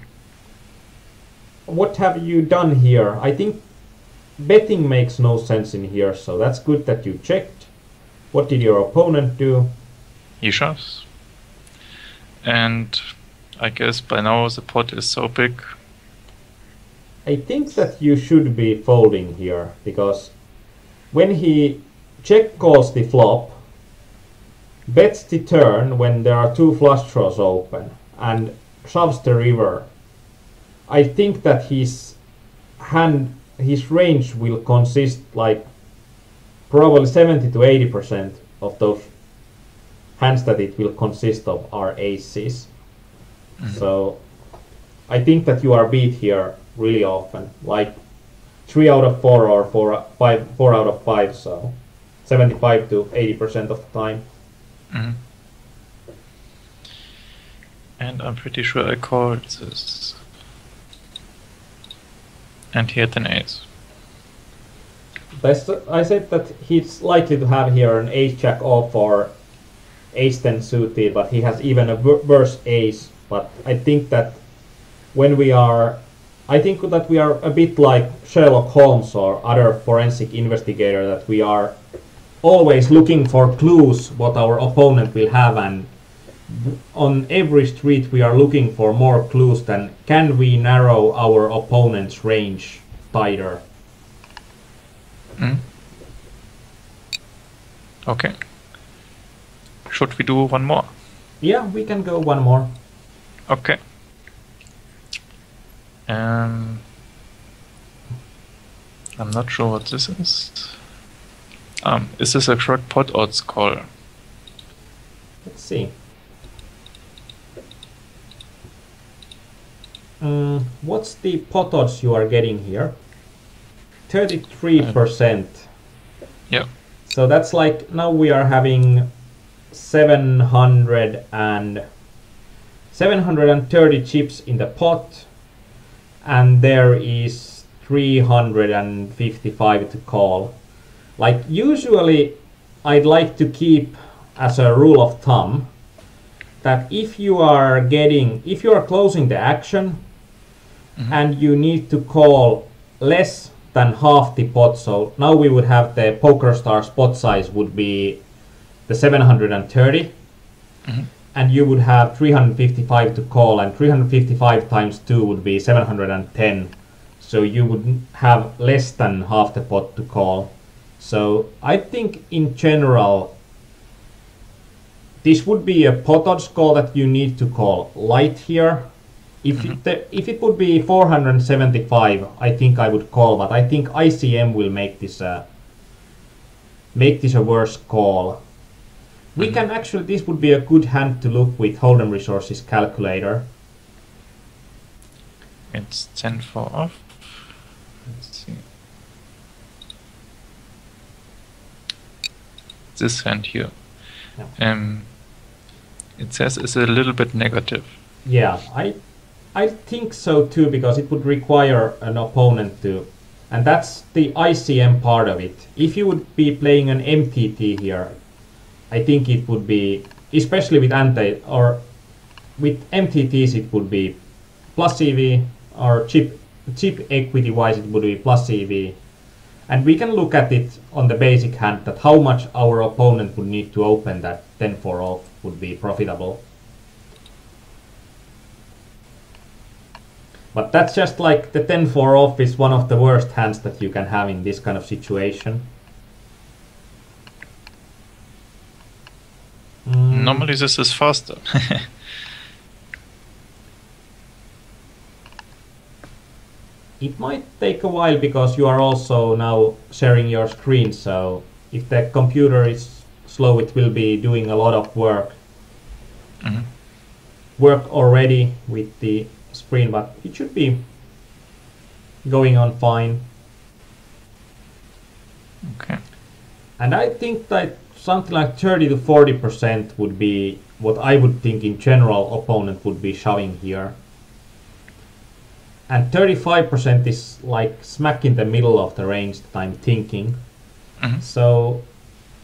what have you done here? I think betting makes no sense in here, so that's good that you checked. What did your opponent do? He shoves. And I guess by now the pot is so big. I think that you should be folding here, because when he check calls the flop, bets the turn when there are two flush draws open, and shoves the river, I think that his range will consist like probably 70 to 80% of those hands that it will consist of are aces. So I think that you are beat here really often, like 3 out of 4 or 4 out of 5, so 75 to 80% of the time. And I'm pretty sure I called this. And he had an ace. I said that he's likely to have here an ace-jack off or ace-10 suited, but he has even a worse ace. But I think that we are a bit like Sherlock Holmes or other forensic investigator, that we are always looking for clues what our opponent will have, and on every street we are looking for more clues than can we narrow our opponent's range tighter. Okay. Should we do one more? Yeah, we can go one more. Okay. I'm not sure what this is. Is this a correct pot odds call? Let's see. What's the pot odds you are getting here? 33%. Yeah. So that's like, now we are having 730 chips in the pot, and there is 355 to call. Like, usually I'd like to keep as a rule of thumb that if you are closing the action and you need to call less than half the pot, so now we would have the PokerStars pot size would be the 730, and you would have 355 to call, and 355 times 2 would be 710, so you would have less than half the pot to call. So I think in general this would be a pot odds call that you need to call light here. If it would be 475, I think I would call, but I think ICM will make this a worse call. We can actually, this would be a good hand to look with Hold'em Resources calculator. It's 10-4 off. Let's see. This hand here. Yeah. It says it's a little bit negative. Yeah, I think so too, because it would require an opponent to, and that's the ICM part of it. If you would be playing an MTT here, I think it would be, especially with or with MTTs, it would be plus EV, or chip equity wise it would be plus EV. And we can look at it on the basic hand that how much our opponent would need to open that 10-4 off would be profitable. But that's just like the 10-4 off is one of the worst hands that you can have in this kind of situation. Normally this is faster. It might take a while because you are also now sharing your screen, so if the computer is slow it will be doing a lot of work. Work already with the screen, but it should be going on fine. Okay. And I think that something like 30 to 40% would be what I would think in general opponent would be shoving here. And 35% is like smack in the middle of the range that I'm thinking. So,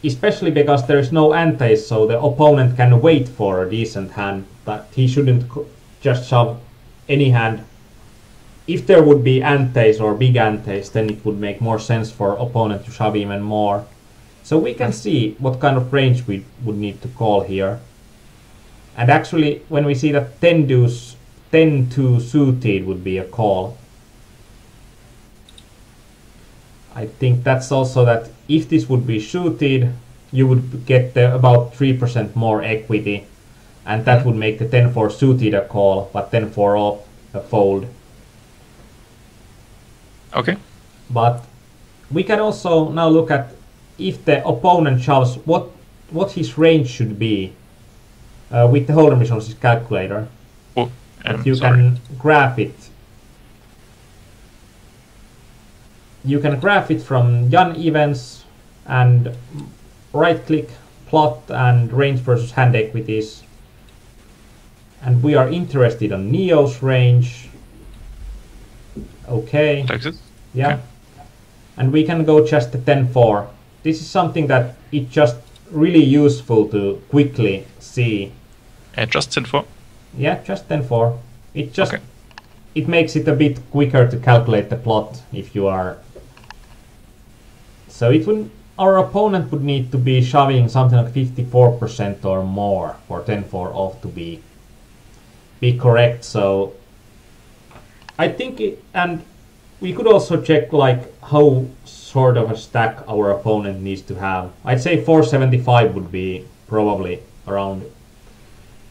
especially because there is no antes, so the opponent can wait for a decent hand, but he shouldn't just shove any hand. If there would be antes or big antes, then it would make more sense for opponent to shove even more. So we can see what kind of range we would need to call here. And actually, when we see that 10-2 suited would be a call, I think that's also that if this would be suited, you would get about 3% more equity, and that would make the 10-4 suited a call, but 10-4 off a fold. Okay. But we can also now look at if the opponent shoves, what his range should be with the Hold'em Resources calculator. You can graph it. You can graph it from Jan events and right click, plot and range versus hand equities. And we are interested on Neo's range. Okay. Like this? Yeah. Okay. And we can go just the 10-4. This is something that it's just really useful to quickly see. Just 10-4? Yeah, just 10-4. It just okay. It makes it a bit quicker to calculate the plot if you are. So it would, our opponent would need to be shoving something like 54% or more for 10-4 off to be correct. So I think it, and we could also check like how sort of a stack our opponent needs to have. I'd say 475 would be probably around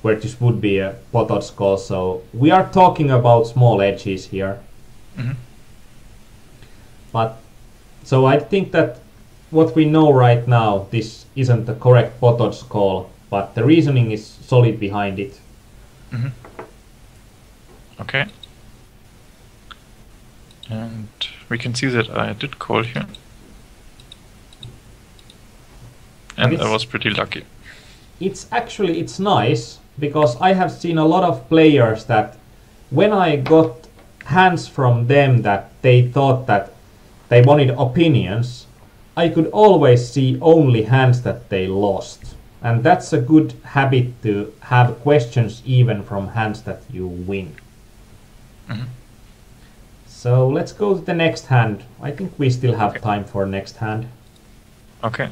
where this would be a pot odds call. So we are talking about small edges here. Mm-hmm. But so I think that what we know right now, this isn't the correct pot odds call, but the reasoning is solid behind it. Mm-hmm. Okay. And we can see that I did call here. And I was pretty lucky. It's nice, because I have seen a lot of players that when I got hands from them that they thought that they wanted opinions, I could always see only hands that they lost. And that's a good habit, to have questions even from hands that you win. Mm-hmm. So let's go to the next hand. I think we still have time for next hand. Okay.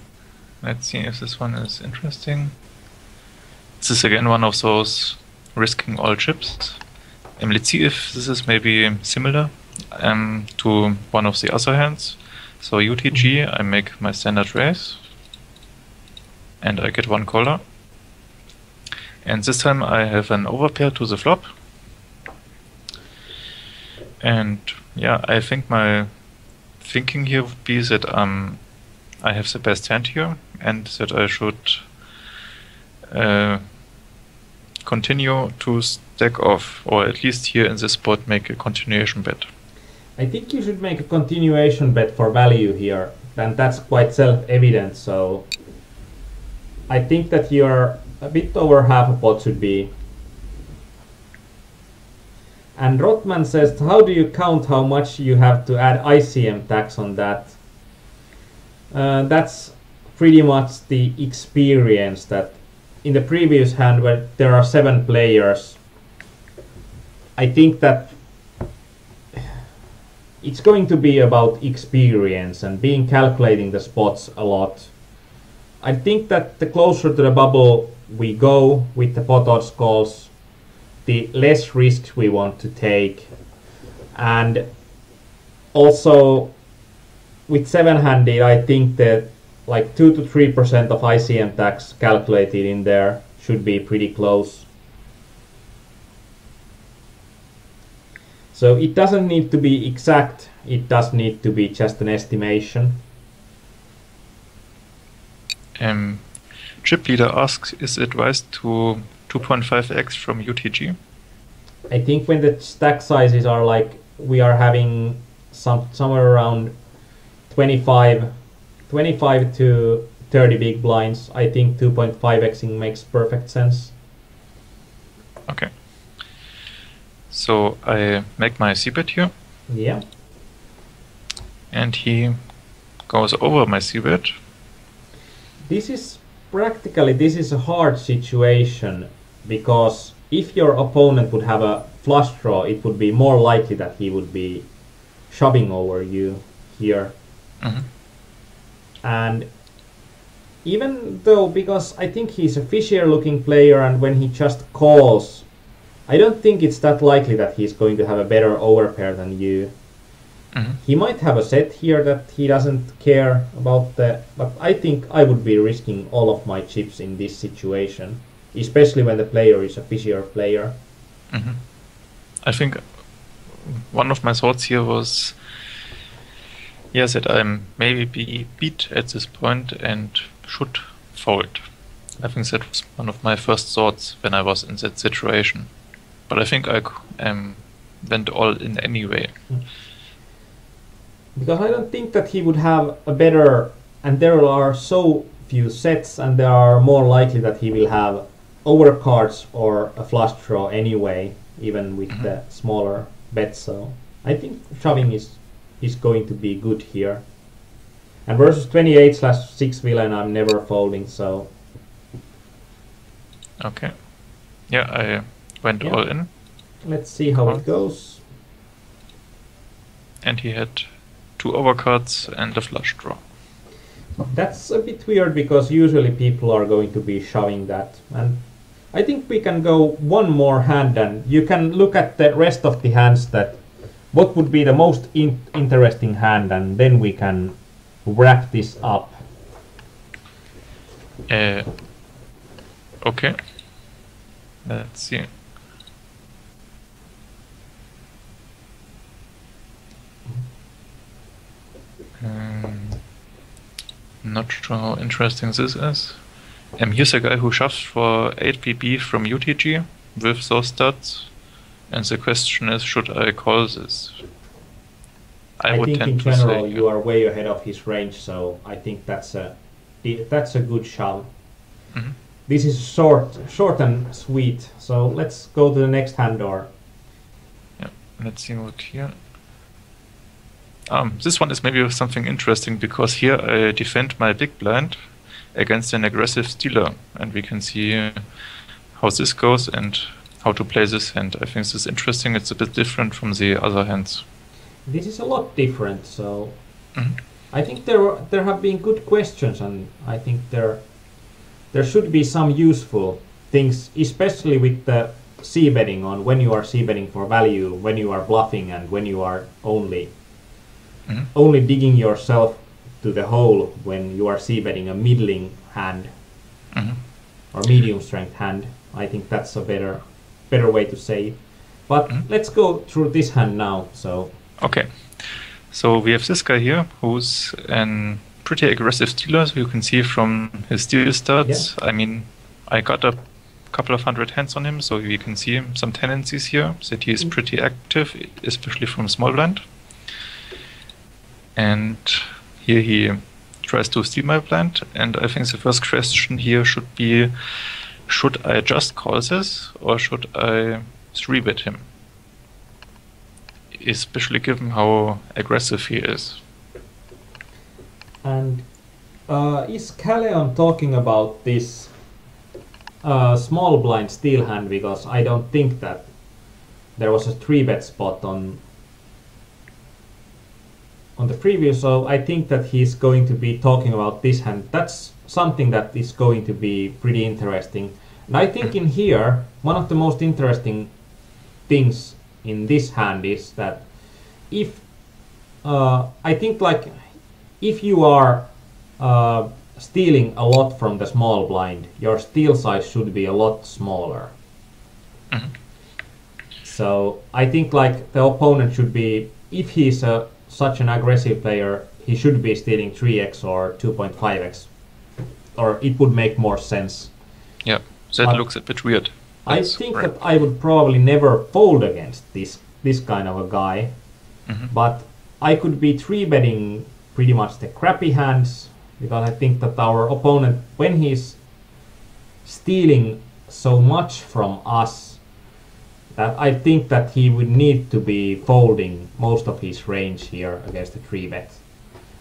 Let's see if this one is interesting. This is again one of those risking all chips. Let's see if this is maybe similar to one of the other hands. So UTG, I make my standard raise. And I get one caller. And this time I have an overpair to the flop. And yeah, I think my thinking here would be that I have the best hand here, and that I should continue to stack off, or at least here in this spot make a continuation bet. I think you should make a continuation bet for value here, and that's quite self-evident, so I think that you're a bit over half a pot should be. And Rotman says, how do you count how much you have to add ICM tax on that? That's pretty much the experience that in the previous hand where there are 7 players, I think that it's going to be about experience and calculating the spots a lot. I think that the closer to the bubble we go with the pot odds calls, the less risks we want to take. And also with 7-handed, I think that like 2 to 3% of ICM tax calculated in there should be pretty close. So it doesn't need to be exact, it does need to be just an estimation. Chip leader asks, is it wise to 2.5x from UTG? I think when the stack sizes are like, we are having somewhere around 25 to 30 big blinds, I think 2.5xing makes perfect sense. Okay. So I make my c-bet here. Yeah. And he goes over my c-bet. This is a hard situation, because if your opponent would have a flush draw, it would be more likely that he would be shoving over you here. Mm-hmm. And even though, because I think he's a fishier looking player, and when he just calls, I don't think it's that likely that he's going to have a better overpair than you. Mm-hmm. He might have a set here that he doesn't care about, but I think I would be risking all of my chips in this situation, especially when the player is a fishier player. Mm-hmm. I think one of my thoughts here was, yes, that I'm maybe be beat at this point and should fold. I think that was one of my first thoughts when I was in that situation. But I think I went all in anyway. Because I don't think that he would have a better, and there are so few sets, and there are more likely that he will have overcards or a flush draw anyway, even with the smaller bets. So I think shoving is going to be good here. And versus 28/6 villain, I'm never folding, so. Okay. Yeah, I went all in. Let's see how it goes. And he had 2 overcards and a flush draw. That's a bit weird, because usually people are going to be shoving that. And I think we can go one more hand, and you can look at the rest of the hands, that what would be the most interesting hand, and then we can wrap this up. Okay. Let's see. Not sure how interesting this is. Here's a guy who shoves for 8 VB from UTG with those stats, and the question is, should I call this? I would think tend in to general say, you are way ahead of his range, so I think that's a good shove. Mhm. This is short and sweet. So let's go to the next hand door. Yeah, let's see what here. This one is maybe something interesting because here I defend my big blind against an aggressive stealer, and we can see how this goes and how to play this hand. I think this is interesting. It's a bit different from the other hands. This is a lot different. So Mhm. I think there have been good questions, and I think there should be some useful things, especially with the c-betting on when you are c-betting for value, when you are bluffing, and when you are only digging yourself to the hole when you are c-betting a middling hand or medium strength hand. I think that's a better way to say it. But let's go through this hand now. So okay, so we have this guy here who's an pretty aggressive stealer, so you can see from his steal stats. Yeah. I mean, I got a couple of hundred hands on him, so we can see some tendencies here that he is pretty active, especially from small blind. And here he tries to steal my blind, and I think the first question here should be, should I just call this, or should I 3-bet him? Especially given how aggressive he is. And is Caleon talking about this small blind steal hand? Because I don't think that there was a 3-bet spot on the previous, so I think that he's going to be talking about this hand. That's something that is going to be pretty interesting. And I think in here, one of the most interesting things in this hand is that if I think like if you are stealing a lot from the small blind, your steal size should be a lot smaller. So I think like the opponent should be, if he's such an aggressive player, he should be stealing 3x or 2.5x, or it would make more sense. Yeah, that looks a bit weird. I think that I would probably never fold against this kind of a guy, but I could be 3-betting pretty much the crappy hands, because I think that our opponent, when he's stealing so much from us, that I think that he would need to be folding most of his range here against the 3-bet.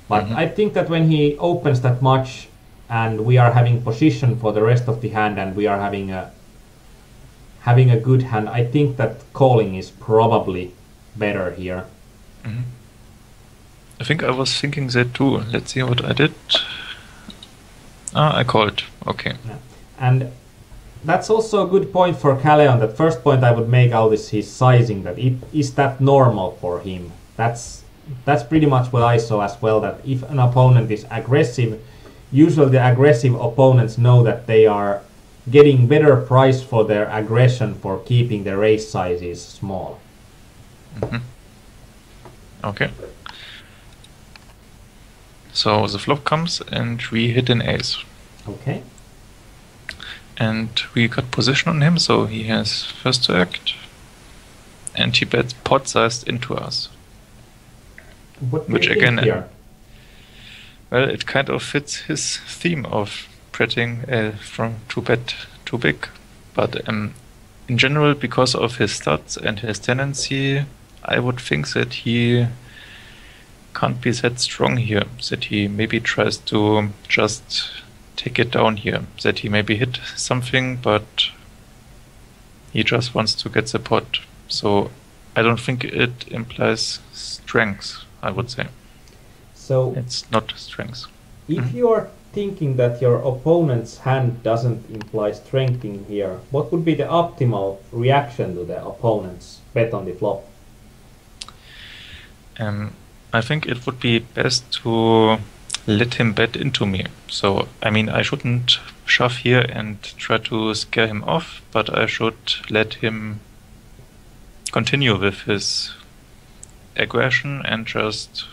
But I think that when he opens that much and we are having position for the rest of the hand and we are having a good hand, I think that calling is probably better here. I think I was thinking that too. Let's see what I did. I called. Okay. Yeah. And that's also a good point for Caleon. That first point I would make out is his sizing. That is that normal for him? That's pretty much what I saw as well. That if an opponent is aggressive, usually the aggressive opponents know that they are getting better price for their aggression for keeping the raise sizes small. Okay. So the flop comes and we hit an ace. Okay. And we got position on him, so he has first to act. And he bets pot-sized into us. What do Which you think again, here? well, it kind of fits his theme of betting from to bet too big. But in general, because of his stats and his tendency, I would think that he can't be that strong here. That he maybe tries to just take it down here. That he maybe hit something, but he just wants to get the pot. So I don't think it implies strength, I would say. So it's not strength. If you are thinking that your opponent's hand doesn't imply strength in here, what would be the optimal reaction to the opponent's bet on the flop? I think it would be best to let him bet into me. So, I mean, I shouldn't shove here and try to scare him off, but I should let him continue with his aggression and just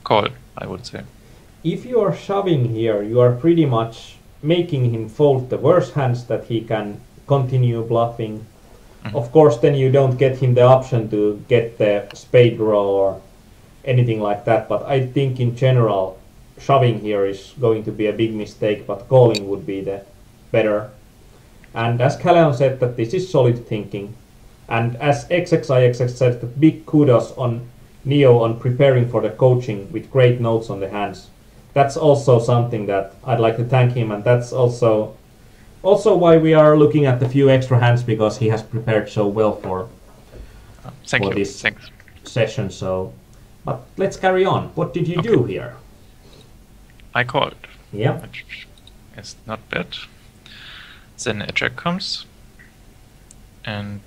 call, I would say. If you are shoving here, you are pretty much making him fold the worst hands that he can continue bluffing. Of course, then you don't get him the option to get the spade draw or anything like that, but I think in general shoving here is going to be a big mistake, but calling would be the better. And as Callan said, that this is solid thinking. And as XXIXX said, that big kudos on Neo on preparing for the coaching with great notes on the hands. That's also something that I'd like to thank him, and that's also why we are looking at the few extra hands, because he has prepared so well for this session. So, but let's carry on. What did you do here? I called. Yeah. Which is not bad. Then a check comes, and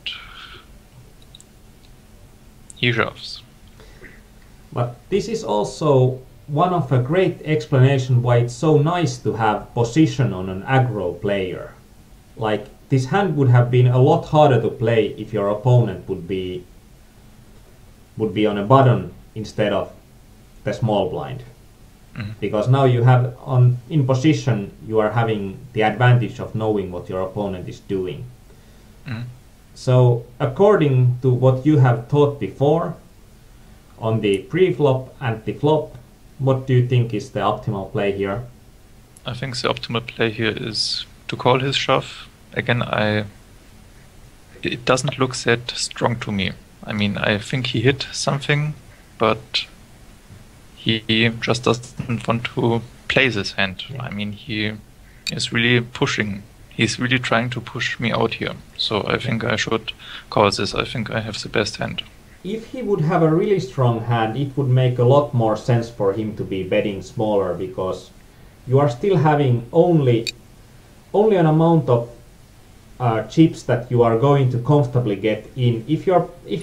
he shoves. But this is also one of a great explanation why it's so nice to have position on an aggro player. Like, this hand would have been a lot harder to play if your opponent would be on a button instead of the small blind. Because now you have in position, you are having the advantage of knowing what your opponent is doing. So according to what you have taught before on the pre-flop and the flop, what do you think is the optimal play here? I think the optimal play here is to call his shove. Again, it doesn't look that strong to me. I mean, I think he hit something, but he just doesn't want to play this hand. Yeah. I mean, he is really pushing. He's really trying to push me out here. So I think I should call this. I think I have the best hand. If he would have a really strong hand, it would make a lot more sense for him to be betting smaller, because you are still having only an amount of chips that you are going to comfortably get in. If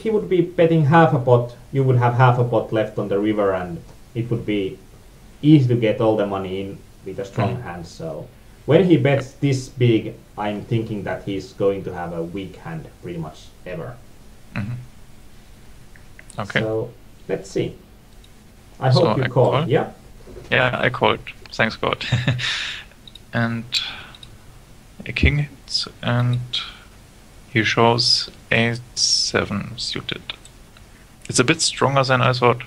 he would be betting half a pot, you would have half a pot left on the river, and it would be easy to get all the money in with a strong hand. So when he bets this big, I'm thinking that he's going to have a weak hand pretty much ever. Okay. So let's see. I hope you called. Yeah? Yeah, I called. Thanks God. And a king hits, and he shows a7 suited. It's a bit stronger than I thought.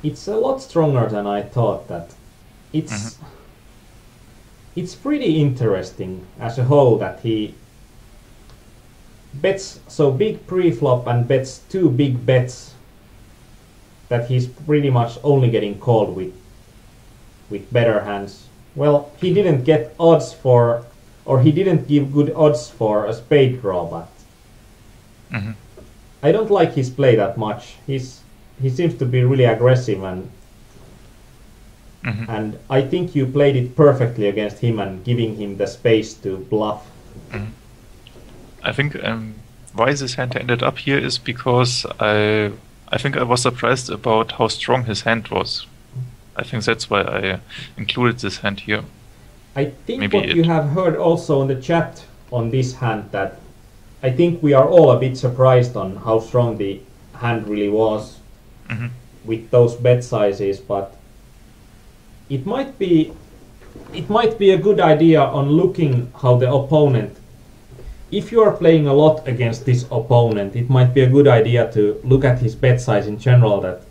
It's a lot stronger than I thought. That it's pretty interesting as a whole that he bets so big pre-flop and bets two big bets, that he's pretty much only getting called with better hands. Well, he didn't get odds for, or he didn't give good odds for a spade draw, but I don't like his play that much. He seems to be really aggressive, and I think you played it perfectly against him and giving him the space to bluff. I think why this hand ended up here is because I think I was surprised about how strong his hand was. I think that's why I included this hand here. I think what you have heard also in the chat on this hand, that I think we are all a bit surprised on how strong the hand really was with those bet sizes, but it might be a good idea on looking how the opponent, if you are playing a lot against this opponent, it might be a good idea to look at his bet size in general. That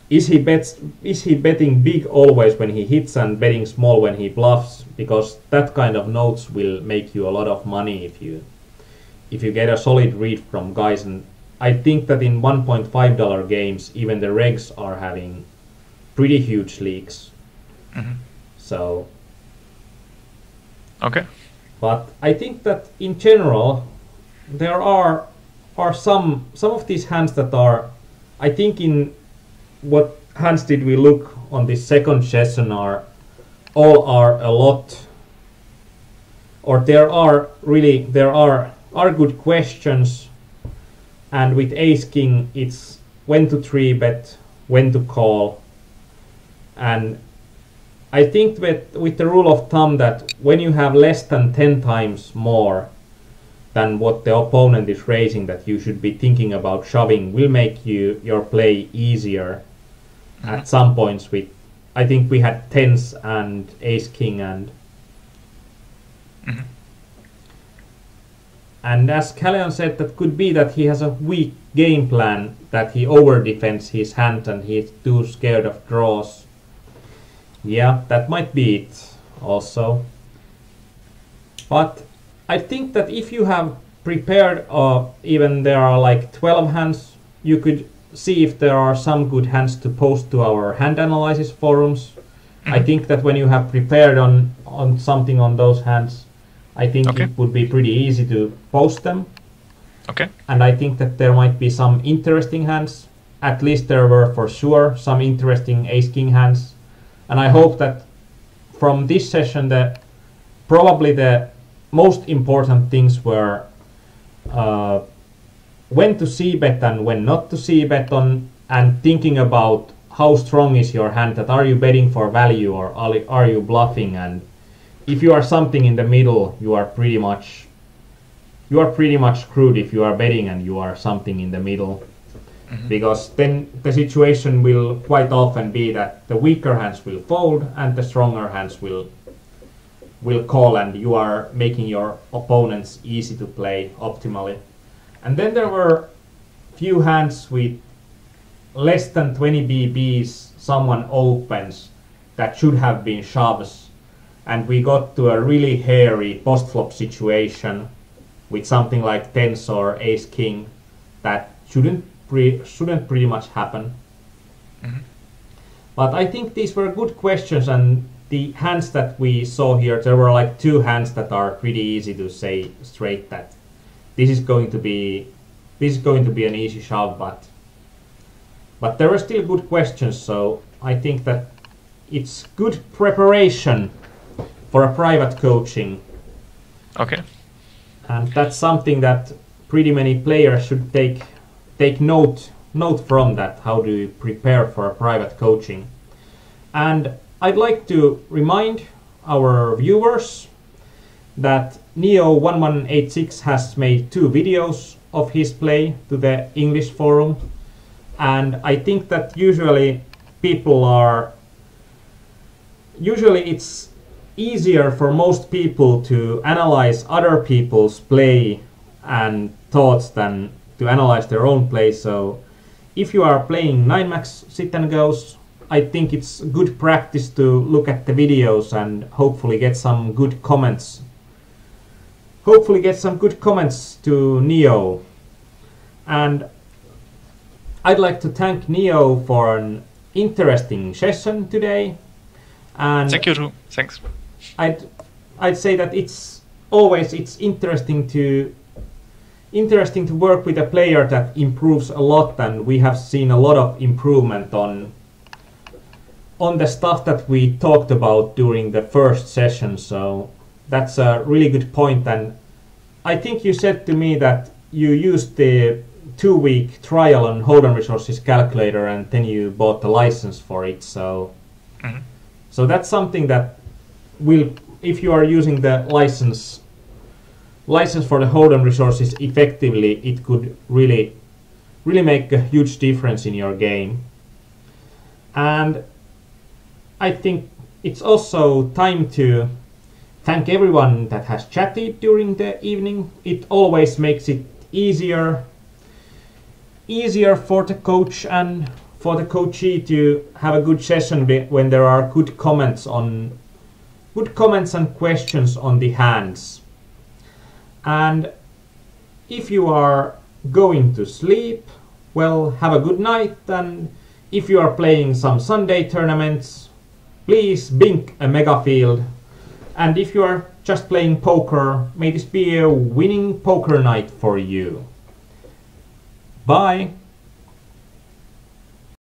is he betting big always when he hits and betting small when he bluffs, because that kind of notes will make you a lot of money if you get a solid read from guys. And I think that in $1.5 games, even the regs are having pretty huge leaks. So okay. But I think that in general there are some of these hands that are, I think, in what hands did we look on this second session, are a lot, or there are good questions, and with ace king it's when to 3-bet, when to call, and I think with the rule of thumb that when you have less than 10 times more than what the opponent is raising, that you should be thinking about shoving will make your play easier at some points. With I think we had tens and ace king and as Callion said, that could be that he has a weak game plan, that he over defends his hand and he's too scared of draws. Yeah, that might be it also. But I think that if you have prepared, even there are like 12 hands, you could see if there are some good hands to post to our hand analysis forums. I think that when you have prepared on something on those hands, I think it would be pretty easy to post them. Okay. And I think that there might be some interesting hands. At least there were for sure some interesting ace-king hands. And I hope that from this session that probably the most important things were when to c-bet and when not to c-bet on, and thinking about how strong is your hand, that are you betting for value or are you bluffing, and if you are something in the middle, you are pretty much screwed if you are betting and you are something in the middle. Because then the situation will quite often be that the weaker hands will fold and the stronger hands will call, and you are making your opponents easy to play optimally. And then there were few hands with less than 20 BBs, someone opens that should have been shoves, and we got to a really hairy post-flop situation with something like tens or ace-king that shouldn't pretty much happen. But I think these were good questions, and the hands that we saw here, there were like two hands that are pretty easy to say straight that this is going to be an easy shove, but there were still good questions, so I think that it's good preparation for a private coaching. Okay. And that's something that pretty many players should take note from, that how do you prepare for a private coaching. And I'd like to remind our viewers that Neo1186 has made 2 videos of his play to the English forum, and I think that usually it's easier for most people to analyze other people's play and thoughts than to analyze their own play. So if you are playing 9max sit and goes, I think it's good practice to look at the videos and hopefully get some good comments. To Neo. And I'd like to thank Neo for an interesting session today. And thank you too. Thanks. I'd say that it's interesting to work with a player that improves a lot, and we have seen a lot of improvement on the stuff that we talked about during the first session. So that's a really good point. And I think you said to me that you used the 2-week trial on Hold'em Resources calculator and then you bought the license for it. So so that's something that will, if you are using the license for the Hold'em Resources effectively, it could really make a huge difference in your game. And I think it's also time to thank everyone that has chatted during the evening. It always makes it easier for the coach and for the coachee to have a good session when there are good comments and questions on the hands. And if you are going to sleep, well, have a good night. And if you are playing some Sunday tournaments, please bink a mega field. And if you are just playing poker, may this be a winning poker night for you. Bye!